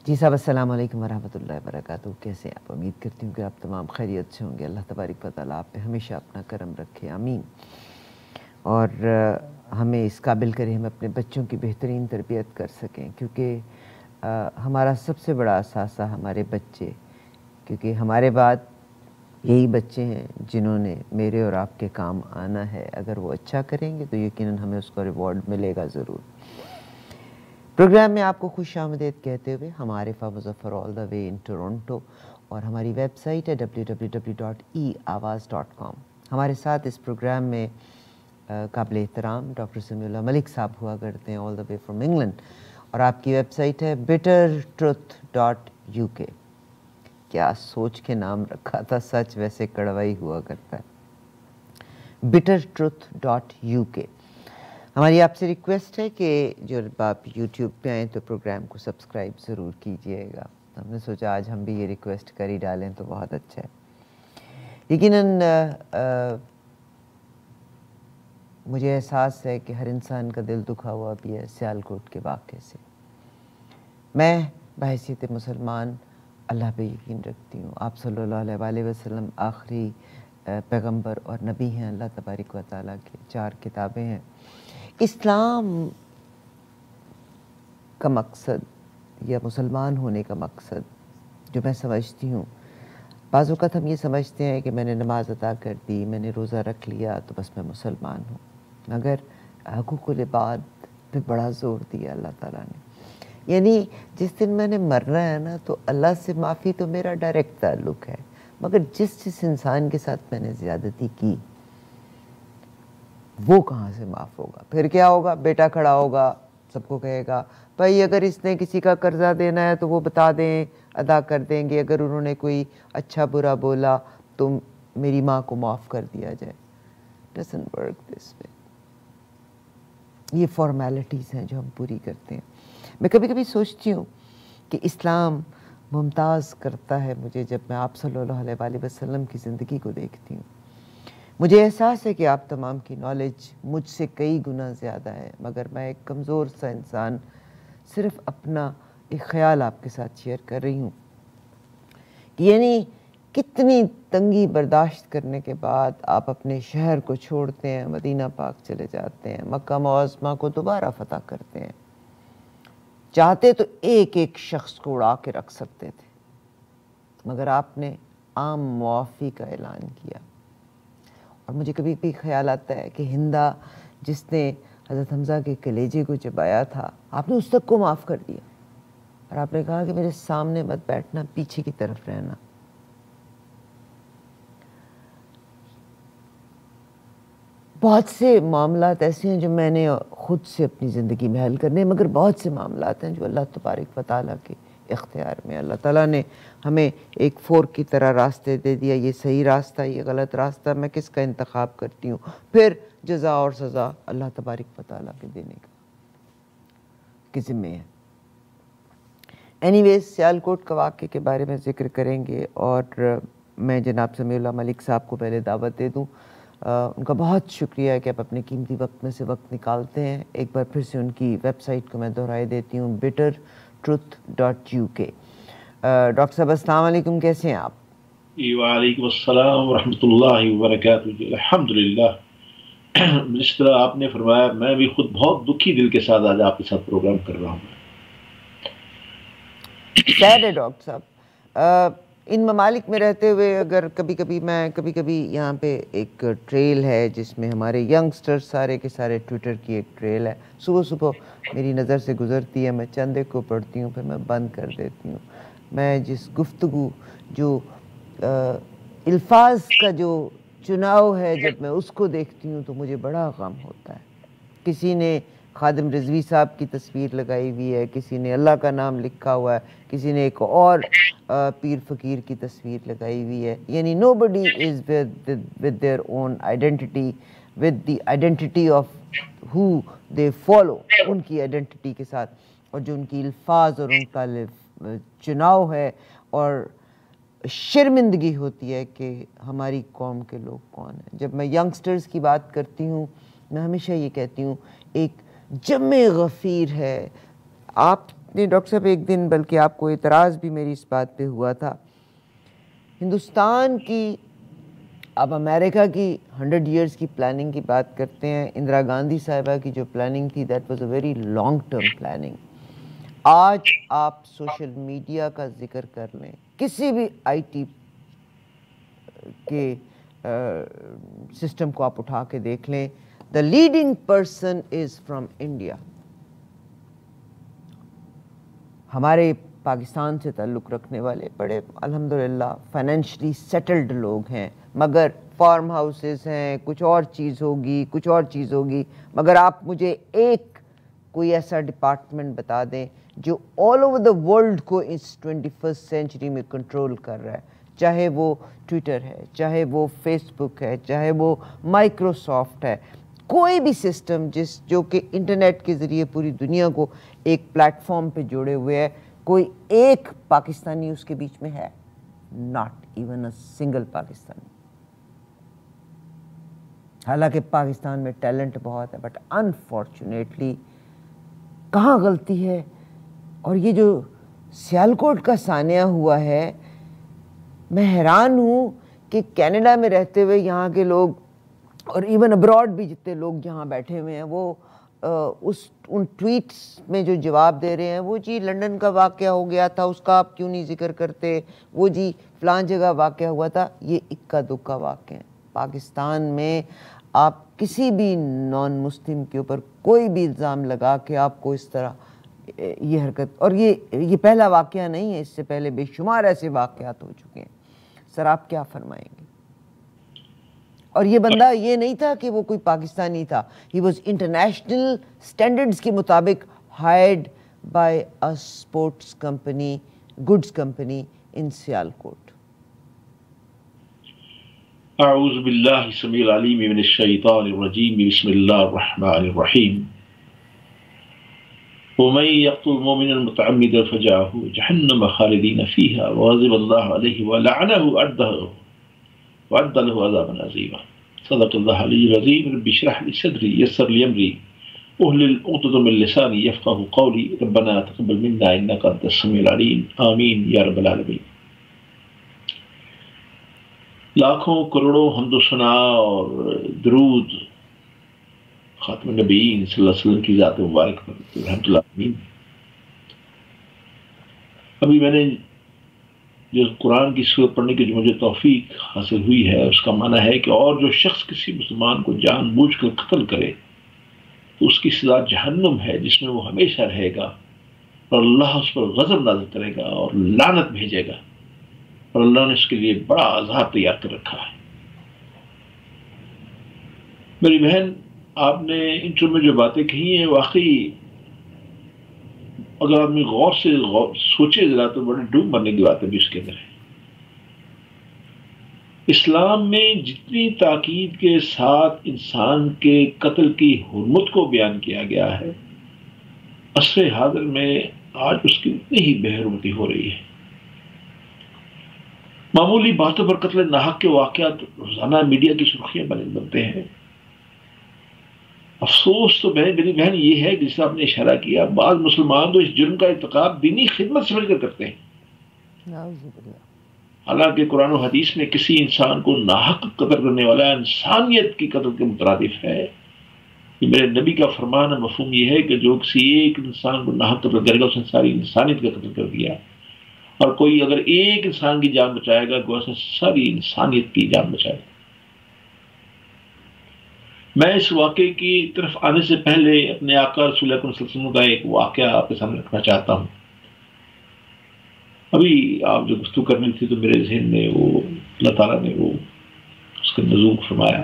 جی صاحب السلام علیکم ورحمۃ اللہ وبرکاتہ. کیسے آپ؟ امید کرتی ہوں کہ آپ تمام خیریت سے ہوں گے. اللہ تبارک و تعالیٰ آپ پہ ہمیشہ اپنا کرم رکھے, آمین. اور ہمیں اس قابل کرے ہم اپنے بچوں کی بہترین تربیت کر سکیں, کیونکہ ہمارا سب سے بڑا اثاثہ ہمارے بچے, کیونکہ ہمارے بعد یہی بچے ہیں جنہوں نے میرے اور آپ کے کام آنا ہے. اگر وہ اچھا کریں گے تو یقیناً ہمیں اس کا ریوارڈ ملے گا ضرور. پروگرام میں آپ کو خوش آمدید کہتے ہوئے ہم عارف مظفر آل دا وے ان ٹورنٹو, اور ہماری ویب سائٹ ہے www.eawaz.com. ہمارے ساتھ اس پروگرام میں قابل احترام ڈاکٹر سمیع اللہ ملک صاحب ہوا کرتے ہیں آل دا وے فرام انگلینڈ, اور آپ کی ویب سائٹ ہے bittertruth.uk. کیا سوچ کے نام رکھا تھا, سچ ویسے کڑوائی ہوا کرتا ہے. bittertruth.uk. ہماری آپ سے ریکویسٹ ہے کہ جب آپ یوٹیوب پہ آئیں تو پروگرام کو سبسکرائب ضرور کیجئے گا. ہم نے سوچا آج ہم بھی یہ ریکویسٹ کر ہی ڈالیں تو بہت اچھا ہے. یقیناً مجھے احساس ہے کہ ہر انسان کا دل دکھا ہوا بھی ہے سیالکوٹ کے واقعے سے. میں بحیثیت مسلمان اللہ پہ یقین رکھتی ہوں. آپ صلی اللہ علیہ وآلہ وسلم آخری پیغمبر اور نبی ہیں اللہ تبارک و تعالیٰ کے. 4 کتابیں ہیں. اسلام کا مقصد یا مسلمان ہونے کا مقصد جو میں سمجھتی ہوں, بعض اوقات ہم یہ سمجھتے ہیں کہ میں نے نماز ادا کر دی, میں نے روزہ رکھ لیا تو بس میں مسلمان ہوں, مگر حقوق العباد پہ بڑا زور دیا اللہ تعالیٰ نے. یعنی جس دن میں نے مرنا ہے نا تو اللہ سے معافی تو میرا ڈائریکٹ تعلق ہے, مگر جس انسان کے ساتھ میں نے زیادتی کی وہ کہاں سے معاف ہوگا. پھر کیا ہوگا, بیٹا کھڑا ہوگا سب کو کہے گا بھائی اگر اس نے کسی کا قرضہ دینا ہے تو وہ بتا دیں, ادا کر دیں گے. اگر انہوں نے کوئی اچھا برا بولا تو میری ماں کو معاف کر دیا جائے. doesn't work this way. یہ فارمیلٹیز ہیں جو ہم پوری کرتے ہیں. میں کبھی کبھی سوچتی ہوں کہ اسلام ممتاز کرتا ہے مجھے جب میں آپ صلی اللہ علیہ وآلہ وسلم کی زندگی کو دیکھتی ہوں. مجھے احساس ہے کہ آپ تمام کی نالج مجھ سے کئی گنا زیادہ ہے, مگر میں ایک کمزور سا انسان صرف اپنا ایک خیال آپ کے ساتھ شیئر کر رہی ہوں کہ یعنی کتنی تنگی برداشت کرنے کے بعد آپ اپنے شہر کو چھوڑتے ہیں, مدینہ پاک چلے جاتے ہیں, مکہ معظمہ کو دوبارہ فتح کرتے ہیں. چاہتے تو ایک ایک شخص کو اڑا کے رکھ سکتے تھے, مگر آپ نے عام معافی کا اعلان کیا. اور مجھے کبھی بھی خیال آتا ہے کہ ہندا جس نے حضرت حمزہ کے کلیجے کو چبایا تھا, آپ نے اس تک کو معاف کر دیا, اور آپ نے کہا کہ میرے سامنے مت بیٹھنا, پیچھے کی طرف رہنا. بہت سے معاملات ایسے ہیں جو میں نے خود سے اپنی زندگی میں حل کرنے, مگر بہت سے معاملات ہیں جو اللہ تبارک و تعالیٰ کے اختیار میں. اللہ تعالیٰ نے ہمیں ایک فورک کی طرح راستے دے دیا, یہ صحیح راستہ, یہ غلط راستہ, میں کس کا انتخاب کرتی ہوں. پھر جزا اور سزا اللہ تبارک و تعالیٰ کے دینے کے ذمہ ہے. اینی ویز سیالکوٹ کا واقعے کے بارے میں ذکر کریں گے, اور میں جناب سمیع اللہ ملک صاحب کو پہلے دعوت دے دوں. ان کا بہت شکریہ ہے کہ آپ اپنے قیمتی وقت میں سے وقت نکالتے ہیں. ایک بار پھر سے ان کی ویب سائٹ کو میں دہرائے دیتی ہوں, bittertruth.uk. ڈاکٹر صاحب السلام علیکم, کیسے ہیں آپ؟ وعلیکم السلام ورحمۃ اللہ وبرکاتہ. الحمدللہ. جس طرح آپ نے فرمایا, میں بھی خود بہت دکھی دل کے ساتھ آج آپ کے ساتھ پروگرام کر رہا ہوں. سیڈ ہے ڈاکٹر صاحب, ان ممالک میں رہتے ہوئے اگر کبھی کبھی یہاں پہ ایک ٹریل ہے جس میں ہمارے ینگسٹر سارے کے سارے ٹویٹر کی ایک ٹریل ہے, صبح میری نظر سے گزرتی ہے, میں چند ایک کو پڑھتی ہوں پھر میں بند کر دیتی ہوں. میں جس گفتگو جو الفاظ کا جو چناؤ ہے جب میں اس کو دیکھتی ہوں تو مجھے بڑا غم ہوتا ہے. کسی نے خادم رضوی صاحب کی تصویر لگائی ہوئی ہے, کسی نے اللہ کا نام لکھا ہوا ہے, کسی نے ایک اور پیر فقیر کی تصویر لگائی ہوئی ہے. یعنی nobody is with their own identity, with the identity of who they follow, ان کی آئیڈینٹی کے ساتھ, اور جو ان کی الفاظ اور ان کا چناؤ ہے. اور شرمندگی ہوتی ہے کہ ہماری قوم کے لوگ کون ہیں. جب میں ینگسٹرز کی بات کرتی ہوں میں ہمیشہ یہ کہتی ہوں ایک جمع غفیر ہے. آپ نہیں ڈاکٹر صاحب، ایک دن بلکہ آپ کو اعتراض بھی میری اس بات پہ ہوا تھا. ہندوستان کی، آپ امریکہ کی 100 ایئرس کی پلاننگ کی بات کرتے ہیں. اندرا گاندھی صاحبہ کی جو پلاننگ تھی that was a very long term planning. آج آپ سوشل میڈیا کا ذکر کر لیں، کسی بھی آئی ٹی کے سسٹم کو آپ اٹھا کے دیکھ لیں، the leading person is from India. ہمارے پاکستان سے تعلق رکھنے والے بڑے الحمدللہ فائنینشلی سیٹلڈ لوگ ہیں، مگر فارم ہاؤسز ہیں، کچھ اور چیز ہوگی، کچھ اور چیز ہوگی. مگر آپ مجھے ایک کوئی ایسا ڈپارٹمنٹ بتا دیں جو آل اوور دا ورلڈ کو اس 21st سینچری میں کنٹرول کر رہا ہے، چاہے وہ ٹویٹر ہے، چاہے وہ فیس بک ہے، چاہے وہ مائکروسافٹ ہے. کوئی بھی سسٹم جو کہ انٹرنیٹ کے ذریعے پوری دنیا کو ایک پلیٹ فارم پہ جوڑے ہوئے ہے، کوئی ایک پاکستانی اس کے بیچ میں ہے؟ Not even a single Pakistani. حالانکہ پاکستان میں ٹیلنٹ بہت ہے، بٹ انفارچونیٹلی کہاں غلطی ہے؟ اور یہ جو سیالکوٹ کا سانحہ ہوا ہے، میں حیران ہوں کہ کینیڈا میں رہتے ہوئے یہاں کے لوگ اور ایون ابراڈ بھی جتنے لوگ یہاں بیٹھے ہوئے ہیں، وہ ان ٹویٹس میں جو جواب دے رہے ہیں، وہ جی لنڈن کا واقعہ ہو گیا تھا، اس کا آپ کیوں نہیں ذکر کرتے، وہ جی فلاں جگہ واقعہ ہوا تھا. یہ اکا دکا واقعہ ہے. پاکستان میں آپ کسی بھی نان مسلم کے اوپر کوئی بھی الزام لگا کے آپ کو اس طرح یہ حرکت، اور یہ پہلا واقعہ نہیں ہے، اس سے پہلے بے شمار ایسے واقعات ہو چکے ہیں. سر آپ کیا فرمائیں گے؟ اور یہ بندہ یہ نہیں تھا کہ وہ کوئی پاکستانی تھا، ہی واز انٹرنیشنل سٹینڈرڈز کے مطابق hired by a sports company, goods company in Sialkot. اعوذ باللہ السمیع العلیم من الشیطان الرجیم، بسم اللہ الرحمن الرحیم. ومن يقتل مؤمنا متعمدا فجزاؤه جهنم خالدین فیہا وغضب اللہ علیہ ولعنہ وأعد له عذابا عظیما. صدق اللہ العلی العظیم. رب اشرح لي صدری یسر لي امری واحلل عقدۃ من لسانی یفقهوا قولی. ربنا تقبل منا انک انت السمیع العلیم. آمین یا رب العالمین. لاکھوں کروڑوں حمد و ثنا اور درود خاتم النبیین صلی اللہ علیہ وسلم کی ذات مبارک پر رحمۃ اللہ علیہ. ابھی میں نے جو قرآن کی سورت پڑھنے کی جو مجھے توفیق حاصل ہوئی ہے، اس کا معنی ہے کہ اور جو شخص کسی مسلمان کو جان بوجھ کر قتل کرے تو اس کی سزا جہنم ہے، جس میں وہ ہمیشہ رہے گا، اور اللہ اس پر غضب نازل کرے گا اور لعنت بھیجے گا، اور اللہ نے اس کے لیے بڑا عذاب تیار کر رکھا ہے. میری بہن، آپ نے انٹرو میں جو باتیں کہی ہیں، واقعی اگر آدمی غور سے سوچے ذرا تو بڑے ڈوب مرنے کی باتیں بھی اس کے اندر ہے. اسلام میں جتنی تاکید کے ساتھ انسان کے قتل کی حرمت کو بیان کیا گیا ہے، عصر حاضر میں آج اس کی اتنی ہی بے حرمتی ہو رہی ہے. معمولی باتوں پر قتل ناحق کے واقعات روزانہ میڈیا کی سرخیاں بنتے ہیں. افسوس تو میری بہن یہ ہے کہ جس آپ نے اشارہ کیا، بعض مسلمان تو اس جرم کا ارتکاب دینی خدمت سمجھ کر کرتے ہیں، حالانکہ قرآن و حدیث میں کسی انسان کو ناحق قتل کرنے والا انسانیت کی قتل کے مترادف ہے. یہ میرے نبی کا فرمان ہے. مفہوم یہ ہے کہ جو کسی ایک انسان کو ناحق قتل کرے گا، اس نے ساری انسانیت کا قتل کر دیا، اور کوئی اگر ایک انسان کی جان بچائے گا تو اس نے ساری انسانیت کی جان بچائے گا. میں اس واقعے کی طرف آنے سے پہلے اپنے آقا رسول اللہ صلی اللہ علیہ وسلم کا ایک واقعہ آپ کے سامنے رکھنا چاہتا ہوں. ابھی آپ جو گفتگو کرنی تھی تو میرے ذہن میں وہ اللہ تعالیٰ نے وہ اس کا نزول فرمایا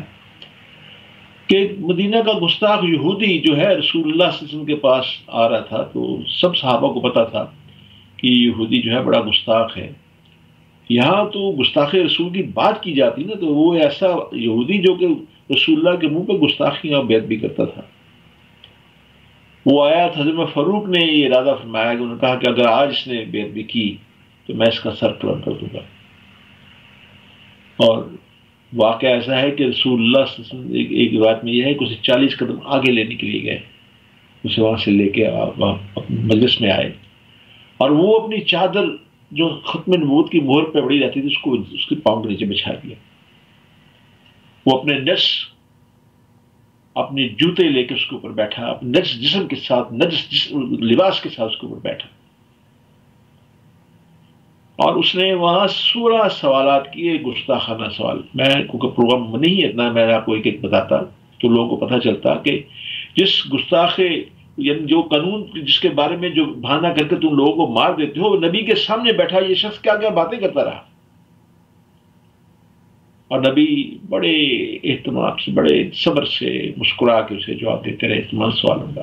کہ مدینہ کا گستاخ یہودی جو ہے رسول اللہ صلی اللہ علیہ وسلم کے پاس آ رہا تھا. تو سب صحابہ کو پتا تھا کہ یہودی جو ہے بڑا گستاخ ہے. یہاں تو گستاخ رسول کی بات کی جاتی نا، تو وہ ایسا یہودی جو کہ رسول اللہ کے منہ پہ گستاخیاں بیعت بھی کرتا تھا. وہ آیا تھا، حضرت فاروق نے یہ ارادہ فرمایا کہ انہوں نے کہا کہ اگر آج اس نے بیعت بھی کی تو میں اس کا سر قلم کر دوں گا. اور واقعہ ایسا ہے کہ رسول اللہ صلی اللہ علیہ وسلم ایک روایت میں یہ ہے کہ اسے 40 قدم آگے لینے کے لیے گئے، اسے وہاں سے لے کے مجلس میں آئے اور وہ اپنی چادر جو ختم نبوت کی مہر پہ بڑی رہتی تھی اس کو اس کے پاؤں کے نیچے بچھا دیا. وہ اپنے نجس اپنے جوتے لے کے اس کے اوپر بیٹھا, اپنے نجس جسم کے ساتھ نجس لباس کے ساتھ اس کے اوپر بیٹھا, اور اس نے وہاں 16 سوالات کیے, گستاخانہ سوال. میں کیونکہ پروگرام نہیں اتنا میں آپ کو ایک ایک بتاتا تو لوگوں کو پتہ چلتا کہ جس گستاخ یعنی جو قانون جس کے بارے میں جو بہانہ کر کے تم لوگوں کو مار دیتے ہو, نبی کے سامنے بیٹھا یہ شخص کیا کیا باتیں کرتا رہا, اور نبی بڑے اہتمام سے بڑے صبر سے مسکرا کے اسے جواب دیتے رہے تمام سوالوں کا.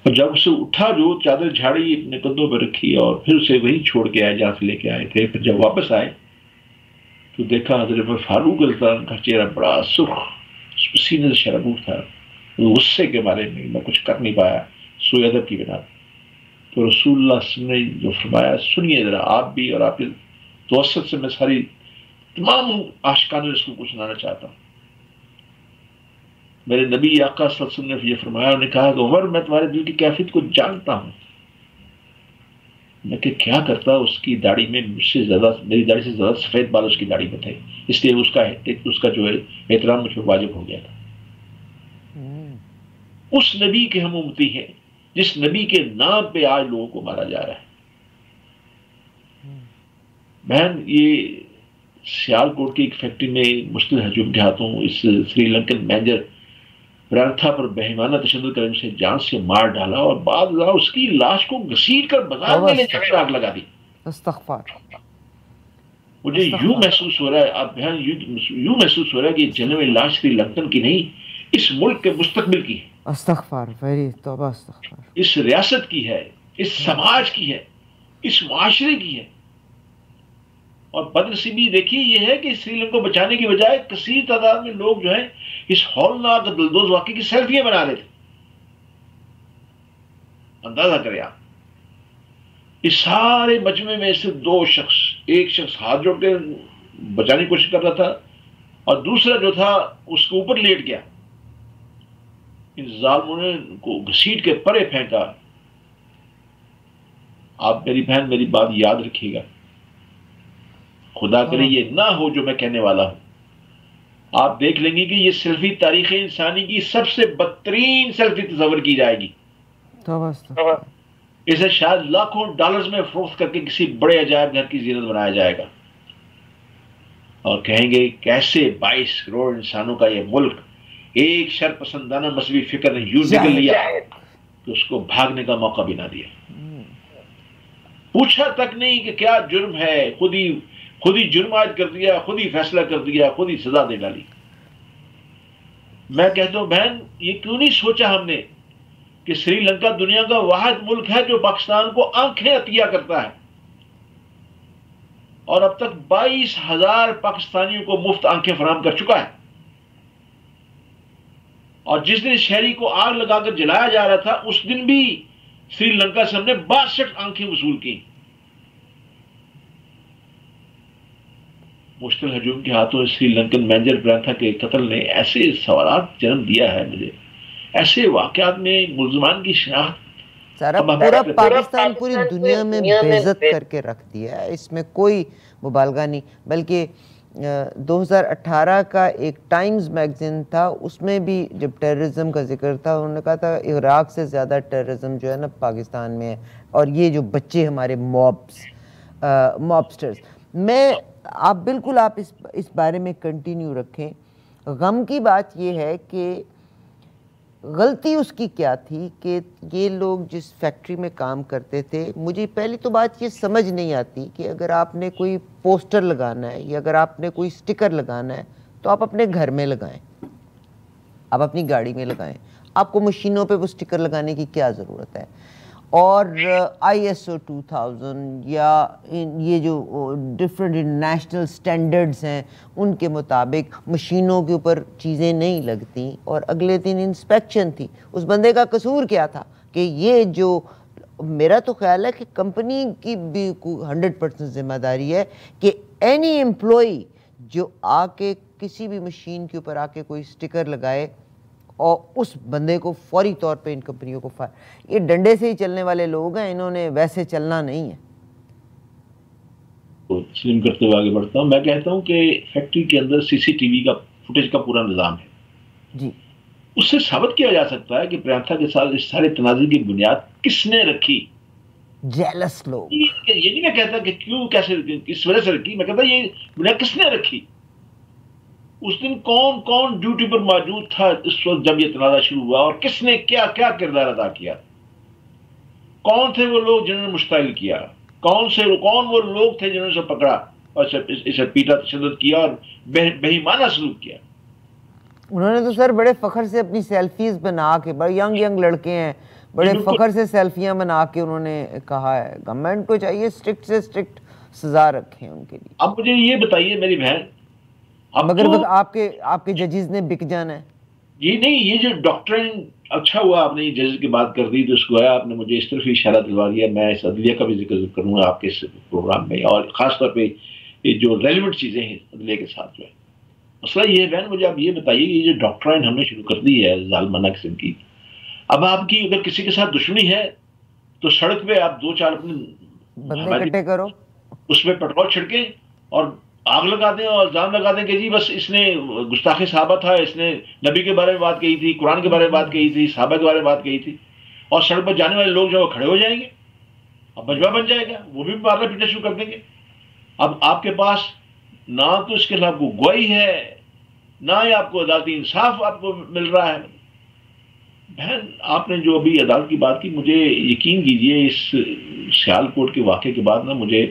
اور جب اسے اٹھا جو چادر جھاڑی اپنے کندھوں پہ رکھی اور پھر اسے وہیں چھوڑ کے آئے جہاں سے لے کے آئے تھے, پھر جب واپس آئے تو دیکھا حضرت فاروق رضی اللہ عنہ کا چہرہ بڑا سرخ, سینے سے شرابور تھا. غصے کے بارے میں کچھ کر نہیں پایا سوء ادب کی بنا. تو رسول اللہ صلی اللہ علیہ وسلم نے جو فرمایا سنیے ذرا آپ بھی, اور آپ کے توسط سے میں ساری تمام عاشقان رسول کو سنانا چاہتا ہوں. میرے نبی آقا صلی اللہ علیہ وسلم نے یہ فرمایا, انہوں نے کہا کہ عمر میں تمہارے دل کی کیفیت کو جانتا ہوں. میں کہ کیا کرتا, اس کی داڑھی میں مجھ سے زیادہ, میری داڑھی سے زیادہ سفید بال اس کی داڑھی میں تھے, اس لیے اس کا جو ہے احترام مجھ پر واجب ہو گیا تھا. اس نبی کے ہم امتی ہیں جس نبی کے نام پہ آج لوگوں کو مارا جا رہا ہے. بہن یہ سیال کوٹ کی ایک فیکٹری میں مشتل ہجوم کے ہاتھوں اس سری لنکن مینیجر برانتھا پر بہیمانہ تشدد کرنے سے جان سے مار ڈالا, اور بعد اس کی لاش کو گھسیٹ کر بازار میں لے جا کر آگ لگا دی. استغفار. مجھے یوں محسوس ہو رہا ہے, آپ بہن یوں محسوس ہو رہا ہے کہ جنم لاش سری لنکن کی نہیں, اس ملک کے مستقبل کی ہے. استغفار, ویری توبہ استغفار. اس ریاست کی ہے, اس سماج کی ہے, اس معاشرے کی ہے. اور بدنصیبی دیکھیے یہ ہے کہ سری لنکا کو بچانے کی بجائے کثیر تعداد میں لوگ جو ہیں اس ہولناک دلدوز واقعے کی سیلفیاں بنا رہے تھے. اندازہ کریں آپ, اس سارے مجمع میں صرف دو شخص, ایک شخص ہاتھ جوڑ کے بچانے کی کوشش کر رہا تھا اور دوسرا جو تھا اس کے اوپر لیٹ گیا. ان ظالموں نے کو گھسیٹ کے پرے پھینکا. آپ میری بہن میری بات یاد رکھیے گا, خدا کرے یہ نہ ہو جو میں کہنے والا ہوں. آپ دیکھ لیں گے کہ یہ سیلفی تاریخ انسانی کی سب سے بدترین سیلفی تصور کی جائے گی. اسے شاید لاکھوں ڈالرز میں فروخت کر کے کسی بڑے عجائب گھر کی زینت بنایا جائے گا, اور کہیں گے کیسے 22 کروڑ انسانوں کا یہ ملک ایک شر پسندانہ مذہبی فکر نے یوں نگل لیا کہ اس کو بھاگنے کا موقع بھی نہ دیا. پوچھا تک نہیں کہ کیا جرم ہے, خود ہی جرم عائد کر دیا, خود ہی فیصلہ کر دیا, خود ہی سزا دے ڈالی. میں کہتا ہوں بہن یہ کیوں نہیں سوچا ہم نے کہ سری لنکا دنیا کا واحد ملک ہے جو پاکستان کو آنکھیں عطیہ کرتا ہے, اور اب تک 22,000 پاکستانیوں کو مفت آنکھیں فراہم کر چکا ہے. اور جس دن شہری کو آگ لگا کر جلایا جا رہا تھا اس دن بھی سری لنکا سے ہم نے 62 آنکھیں وصول کی. مشتل ہجوم کے ہاتھوں سری لنکن مینیجر برانتھا کے قتل نے ایسے سوالات جنم دیا ہے مجھے, ایسے واقعات میں ملزمان کی شناخت سارا پورا پاکستان پوری دنیا میں بے عزت کر کے رکھ دیا ہے. اس میں کوئی مبالغہ نہیں. بلکہ 2018 کا ایک ٹائمز میگزین تھا, اس میں بھی جب ٹیررزم کا ذکر تھا انہوں نے کہا تھا عراق سے زیادہ ٹیررزم جو ہے نا پاکستان میں ہے, اور یہ جو بچے ہمارے مابسٹرز. آپ بالکل آپ اس بارے میں کنٹینیو رکھیں. غم کی بات یہ ہے کہ غلطی اس کی کیا تھی کہ یہ لوگ جس فیکٹری میں کام کرتے تھے, مجھے پہلی تو بات یہ سمجھ نہیں آتی کہ اگر آپ نے کوئی پوسٹر لگانا ہے یا اگر آپ نے کوئی سٹیکر لگانا ہے تو آپ اپنے گھر میں لگائیں, آپ اپنی گاڑی میں لگائیں. آپ کو مشینوں پہ وہ سٹیکر لگانے کی کیا ضرورت ہے؟ اور ISO 2000 یا یہ جو ڈفرینٹ انٹرنیشنل سٹینڈرڈز ہیں ان کے مطابق مشینوں کے اوپر چیزیں نہیں لگتیں, اور اگلے دن انسپیکشن تھی. اس بندے کا قصور کیا تھا کہ یہ جو, میرا تو خیال ہے کہ کمپنی کی بھی 100% ذمہ داری ہے کہ اینی امپلائی جو آ کے کسی بھی مشین کے اوپر آ کے کوئی سٹیکر لگائے اور اس بندے کو فوری طور پہ ان کمپنیوں کو یہ ڈنڈے سے ہی چلنے والے لوگ ہیں, انہوں نے ویسے چلنا نہیں ہے. تسلیم کرتے ہوئے آگے بڑھتا ہوں. میں کہتا ہوں کہ فیکٹری کے اندر سی سی ٹی وی کا فوٹیج کا پورا نظام ہے جی. اس سے ثابت کیا جا سکتا ہے کہ پریانکا کے ساتھ اس سارے تنازع کی بنیاد کس نے رکھی. جیلس لوگ. یہ نہیں میں کہتا کہ کیوں کیسے کس وجہ سے رکھی, میں کہتا یہ بنیاد کس نے رکھی. اس دن کون کون ڈیوٹی پر موجود تھا اس وقت جب یہ تنازع شروع ہوا, اور کس نے کیا کیا کردار ادا کیا. کون تھے وہ لوگ جنہوں نے مشتعل کیا, کون وہ لوگ تھے جنہوں نے اسے پکڑا اور اسے پیٹا, تشدد کیا اور بے ایمانہ سلوک کیا. انہوں نے تو سر بڑے فخر سے اپنی سیلفیز بنا کے, بڑے ینگ لڑکے ہیں, بڑے فخر سے سیلفیاں بنا کے انہوں نے کہا ہے گورنمنٹ کو چاہیے سٹرکٹ سے سٹرکٹ سزا رکھیں ان کے لیے. اب مجھے یہ بتائیے میری بہن, مگر آپ کے ججز نے بک جانا ہے. یہ نہیں, یہ جو ڈاکٹرن, اچھا ہوا آپ نے یہ ججز کی بات کر دی تو اس کو آپ نے مجھے اس طرف اشارہ دلوا دیا. میں اس عدلیہ کا بھی ذکر کروں گا آپ کے اس پروگرام میں, اور خاص طور پہ یہ جو ریلیونٹ چیزیں ہیں عدلیہ کے ساتھ جو ہے. مسئلہ یہ ہے بہن, مجھے آپ یہ بتائیے یہ جو ڈاکٹرائن ہم نے شروع کر دی ہے ظالمانہ قسم کی, اب آپ کی اگر کسی کے ساتھ دشمنی ہے تو سڑک پہ آپ 2-4 اپنے بندے اکٹھے کرو, اس پہ پیٹرول چھڑکیں اور آگ لگا دیں اور الزام لگا دیں کہ جی بس اس نے گستاخی صحابہ تھا, اس نے نبی کے بارے میں بات کہی تھی, قرآن کے بارے میں بات کہی تھی, صحابہ کے بارے میں بات کہی تھی, اور سڑک پر جانے والے لوگ جو وہ کھڑے ہو جائیں گے, اب مجمع بن جائے گا, وہ بھی مارنا پیٹنا شروع کر دیں گے. اب آپ کے پاس نہ تو اس کے خلاف کو گواہی ہے, نہ ہی آپ کو عدالتی انصاف آپ کو مل رہا ہے. بہن آپ نے جو ابھی عدالت کی بات کی, مجھے یقین کیجئے اس سیالکوٹ کے واقعے کے بعد نا مجھے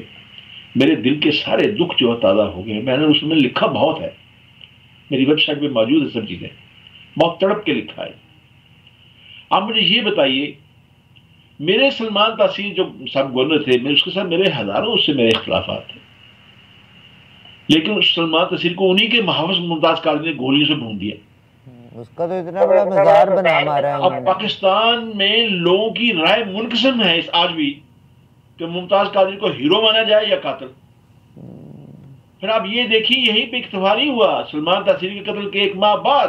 میرے دل کے سارے دکھ جو تازہ ہو گئے. میں نے اس میں لکھا بہت ہے, میری ویب سائٹ پہ موجود ہے سب چیزیں, بہت تڑپ کے لکھا ہے. آپ مجھے یہ بتائیے, میرے سلمان تاثیر جو سب گورنر تھے, اس کے ساتھ میرے ہزاروں اس سے میرے اختلافات تھے, لیکن سلمان تاثیر کو انہی کے محافظ ممتاز قادری نے گولیوں سے بھون دیا. اس کا تو اتنا بڑا مزار بنا مارا ہے. اب پاکستان میں لوگوں کی رائے منقسم ہے آج بھی کہ ممتاز قادری کو ہیرو مانا جائے یا قاتل. پھر آپ یہ دیکھیے یہیں پہ اکتفا نہیں ہوا, سلمان تاثیر کے قتل کے 1 ماہ بعد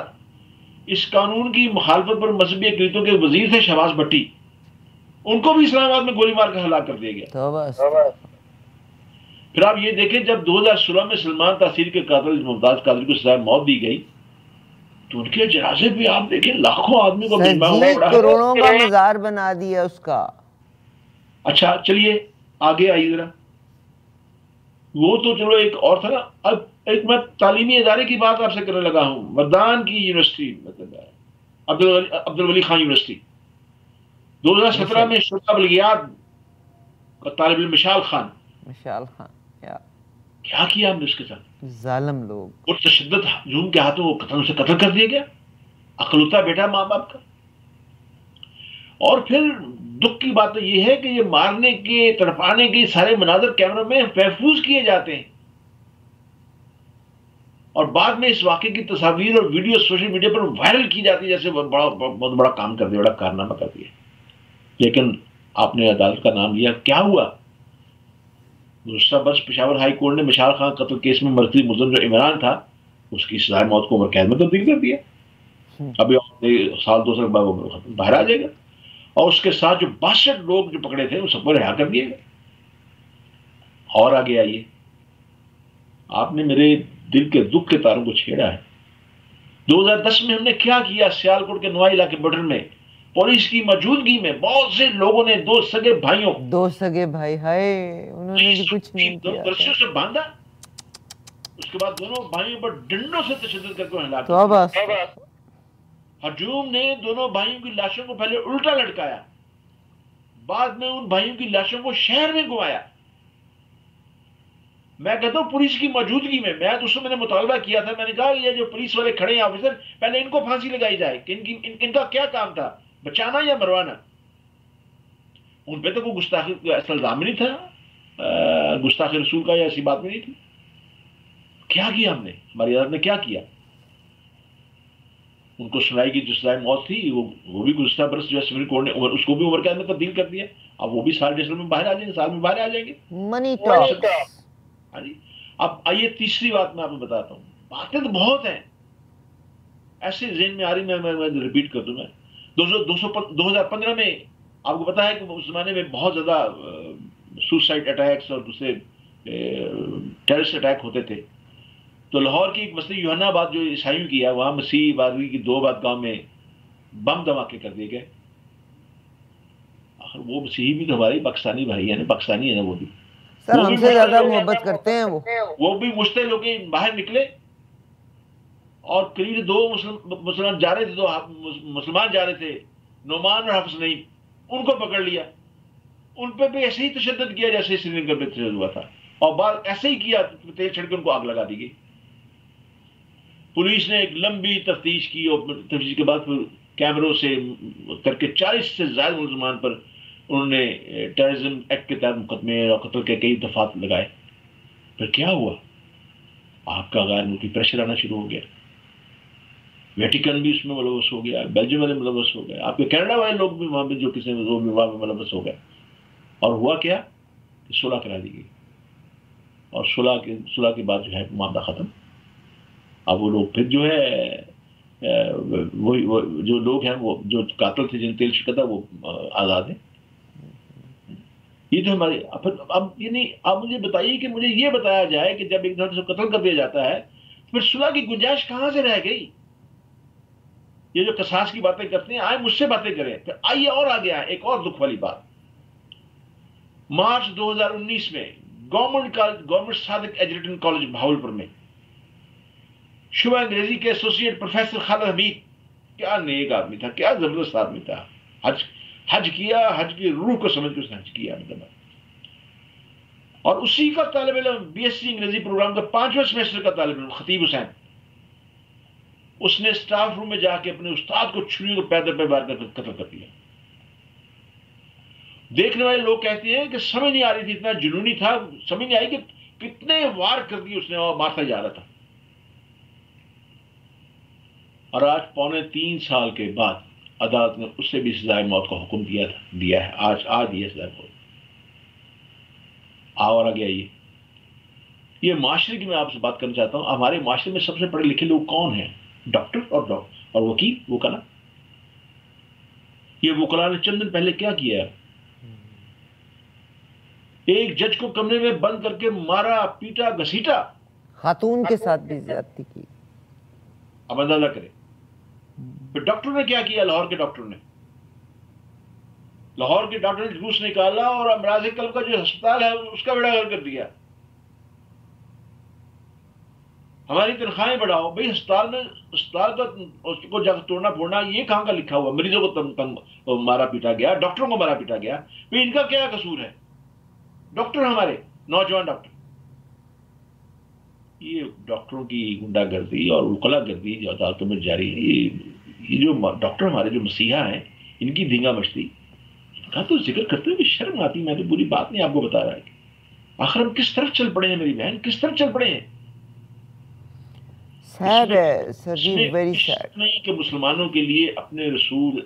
اس قانون کی مخالفت پر مذہبی اقلیتوں کے وزیر تھے شہباز بھٹی, ان کو بھی اسلام آباد میں گولی مار کر ہلاک کر دیا گیا. پھر آپ یہ دیکھیں جب 2016 میں سلمان تاثیر کے قاتل ممتاز قادری کو سزائے موت دی گئی تو ان کے جنازے پہ آپ دیکھیں لاکھوں آدمی کو کروڑوں کا مزار بنا دیا اس کا. اچھا چلیے آگے آئیے ذرا, وہ تو چلو ایک اور تھا نا. اب ایک میں تعلیمی ادارے کی بات آپ سے کرنے لگا ہوں, مردان کی یونیورسٹی, مطلب عبدالولی خان یونیورسٹی, 2017 میں شعبہ بلغیات کا طالب علم مشال خان کیا کیا ہم نے اس کے ساتھ, ظالم لوگ, اور تشدد ہجوم کے ہاتھوں وہ اسے قتل کر دیا گیا, اقلوتا بیٹا ماں باپ کا. اور پھر دکھ کی بات یہ ہے کہ یہ مارنے کے تڑپانے کے سارے مناظر کیمرے میں محفوظ کیے جاتے ہیں, اور بعد میں اس واقعے کی تصاویر اور ویڈیو سوشل میڈیا پر وائرل کی جاتی ہے جیسے بہت بڑا کام کر دیا, بڑا کارنامہ کر دیا. لیکن آپ نے عدالت کا نام لیا, کیا ہوا؟ گزشتہ برس پشاور ہائی کورٹ نے مشال خان قتل کیس میں مرکزی ملزم جو عمران تھا اس کی سزائے موت کو عمر قید میں تبدیل کر دیا. ابھی 1-2 سال باہر آ جائے گا, اور اس کے ساتھ جو 62 لوگ جو پکڑے تھے وہ سب کو رہا کر دیے گئے. اور آگے آئیے, آپ نے میرے دل کے دکھ کے تاروں کو چھیڑا ہے. 2010 میں ہم نے کیا کیا, سیالکوٹ کے نوائی علاقے بٹر میں پولیس کی موجودگی میں بہت سے لوگوں نے 2 سگے بھائی ہائے انہوں نے بھی کچھ نہیں کیا, رسیوں سے باندھا, اس کے بعد دونوں بھائیوں پر ڈنڈوں سے تشدد کر کے ہلاک کیا. ہجوم نے دونوں بھائیوں کی لاشوں کو پہلے الٹا لٹکایا, بعد میں ان بھائیوں کی لاشوں کو شہر میں گوایا. میں کہتا ہوں پولیس کی موجودگی میں تو اس میں نے مطالبہ کیا تھا, میں نے کہا یہ جو پولیس والے کھڑے ہیں آفیسر, پہلے ان کو پھانسی لگائی جائے کہ ان کا کیا کام تھا, بچانا یا مروانا. ان پہ تو کوئی گستاخی ایسا الزام نہیں تھا, گستاخی رسول کا یا ایسی بات بھی نہیں تھی. کیا کیا ہم نے, ہماری عدالت نے کیا کیا؟ ان کو سنائی کی جو سزائے موت تھی وہ بھی گزشتہ برس جو ہے سپریم کورٹ نے اس کو بھی عمر قید میں تبدیل کر دیا. اب وہ بھی سال میں باہر آ جائیں گے, سال میں باہر آ جائیں گے. منی ٹاک. اب آئیے تیسری بات میں آپ کو بتاتا ہوں, باتیں تو بہت ہیں, ایسے ذہن میں آ رہی، میں ریپیٹ کر دوں. میں 2015 میں آپ کو پتا ہے کہ اس زمانے میں بہت زیادہ سوسائڈ اٹیکس اور دوسرے ٹیررسٹ اٹیک ہوتے تھے. تو لاہور کی ایک مسجد یوحنا آباد جو عیسائیوں کی ہے، وہاں مسیحی بادری کی 2 گاؤں میں بم دھماکے کر دیے گئے. وہ مسیحی بھی تو ہمارے پاکستانی بھائی ہیں، پاکستانی ہے نا وہ بھی. سر ہم سے زیادہ محبت کرتے ہیں وہ بھی مشتے لوگ باہر نکلے اور قریب 2 مسلمان جا رہے تھے، 2 مسلمان جا رہے تھے، نعمان اور حفص نہیں، ان کو پکڑ لیا. ان پہ بھی ایسے ہی تشدد کیا جیسے سری نگر میں تشدد ہوا تھا، اور بعد ایسے ہی کیا، تیل چھڑ کے ان کو آگ لگا دی گئی. پولیس نے ایک لمبی تفتیش کی، اور تفتیش کے بعد پھر کیمروں سے کر کے 40 سے زائد ملزمان پر انہوں نے ٹیررزم ایکٹ کے تحت مقدمے اور قتل کے کئی دفعات لگائے. پھر کیا ہوا؟ آپ کا غیر ملکی پریشر آنا شروع ہو گیا. ویٹیکن بھی اس میں ملوث ہو گیا، بیلجیم والے ملوث ہو گئے، آپ کے کینیڈا والے لوگ بھی وہاں پہ جو کسی وہاں پہ ملوث ہو گئے. اور ہوا کیا کہ صلح کرا دی گئی، اور صلح کے بعد جو ہے معاملہ ختم. اب وہ لوگ پھر جو ہے وہ جو لوگ ہیں، وہ جو قاتل تھے جن تیل چھڑکا تھا، وہ آزاد ہیں. یہ تو ہمارے اب یعنی آپ مجھے بتائیے کہ مجھے یہ بتایا جائے کہ جب ایک دفعہ سے قتل کر دیا جاتا ہے پھر صلح کی گنجائش کہاں سے رہ گئی؟ یہ جو قصاص کی باتیں کرتے ہیں، آئے مجھ سے باتیں کریں. پھر آئیے اور آگے آئے ایک اور دکھ والی بات. مارچ 2019 میں گورنمنٹ صادق ایجوکیشن کالج بھاولپور میں شعبہ انگریزی کے ایسوسیٹ پروفیسر خالد حمید، کیا نیک آدمی تھا، کیا زبردست آدمی تھا. حج کیا، حج کی روح کو سمجھ کے اس نے حج کیا. اور اسی کا طالب علم BSc انگریزی پروگرام کا 5واں سیمسٹر کا طالب علم خطیب حسین، اس نے سٹاف روم میں جا کے اپنے استاد کو چھریوں کو پیدل پہ مار کر قتل کر دیا. دیکھنے والے لوگ کہتے ہیں کہ سمجھ نہیں آ رہی تھی، اتنا جنونی تھا، سمجھ نہیں آئی کہ کتنے وار کر دی اس نے اور مارتا جا رہا تھا. اور آج 3.25 سال کے بعد عدالت نے اس سے بھی سزائے موت کا حکم دیا ہے. آج یہ سزائے موت. اور آگے آئیے، یہ معاشرے کی میں آپ سے بات کرنا چاہتا ہوں. ہمارے معاشرے میں سب سے پڑھے لکھے لوگ کون ہیں؟ ڈاکٹر اور وکیل، وکلا. یہ وکلا نے چند دن پہلے کیا کیا ہے؟ ایک جج کو کمرے میں بند کر کے مارا، پیٹا، گھسیٹا، خاتون کے ساتھ بھی زیادتی کی. اب اندازہ کریں. پھر ڈاکٹر نے کیا کیا؟ لاہور کے ڈاکٹر نے جلوس نکالا اور امراض قلب کا جو ہسپتال ہے اس کا بیڑا غرق کر دیا. ہماری تنخواہیں بڑھاؤ. بھائی ہسپتال کا اس کو جب توڑنا پھوڑنا یہ کہاں کا لکھا ہوا؟ مریضوں کو مارا پیٹا گیا، ڈاکٹروں کو مارا پیٹا گیا. بھائی ان کا کیا قصور ہے؟ ڈاکٹر ہمارے نوجوان ڈاکٹر. یہ ڈاکٹروں کی گنڈا گردی اور وکلا گردی جو عدالتوں میں جاری ہے، یہ جو ڈاکٹر ہمارے جو مسیحا ہیں، ان کی دھینگا مچھلی، ان کا تو ذکر کرتے ہوئے شرم آتی. میں تو پوری بات نہیں آپ کو بتا رہا کہ آخر ہم کس طرف چل پڑے ہیں میری بہن، کس طرف چل پڑے ہیں. نہیں کہ مسلمانوں کے لیے اپنے رسول،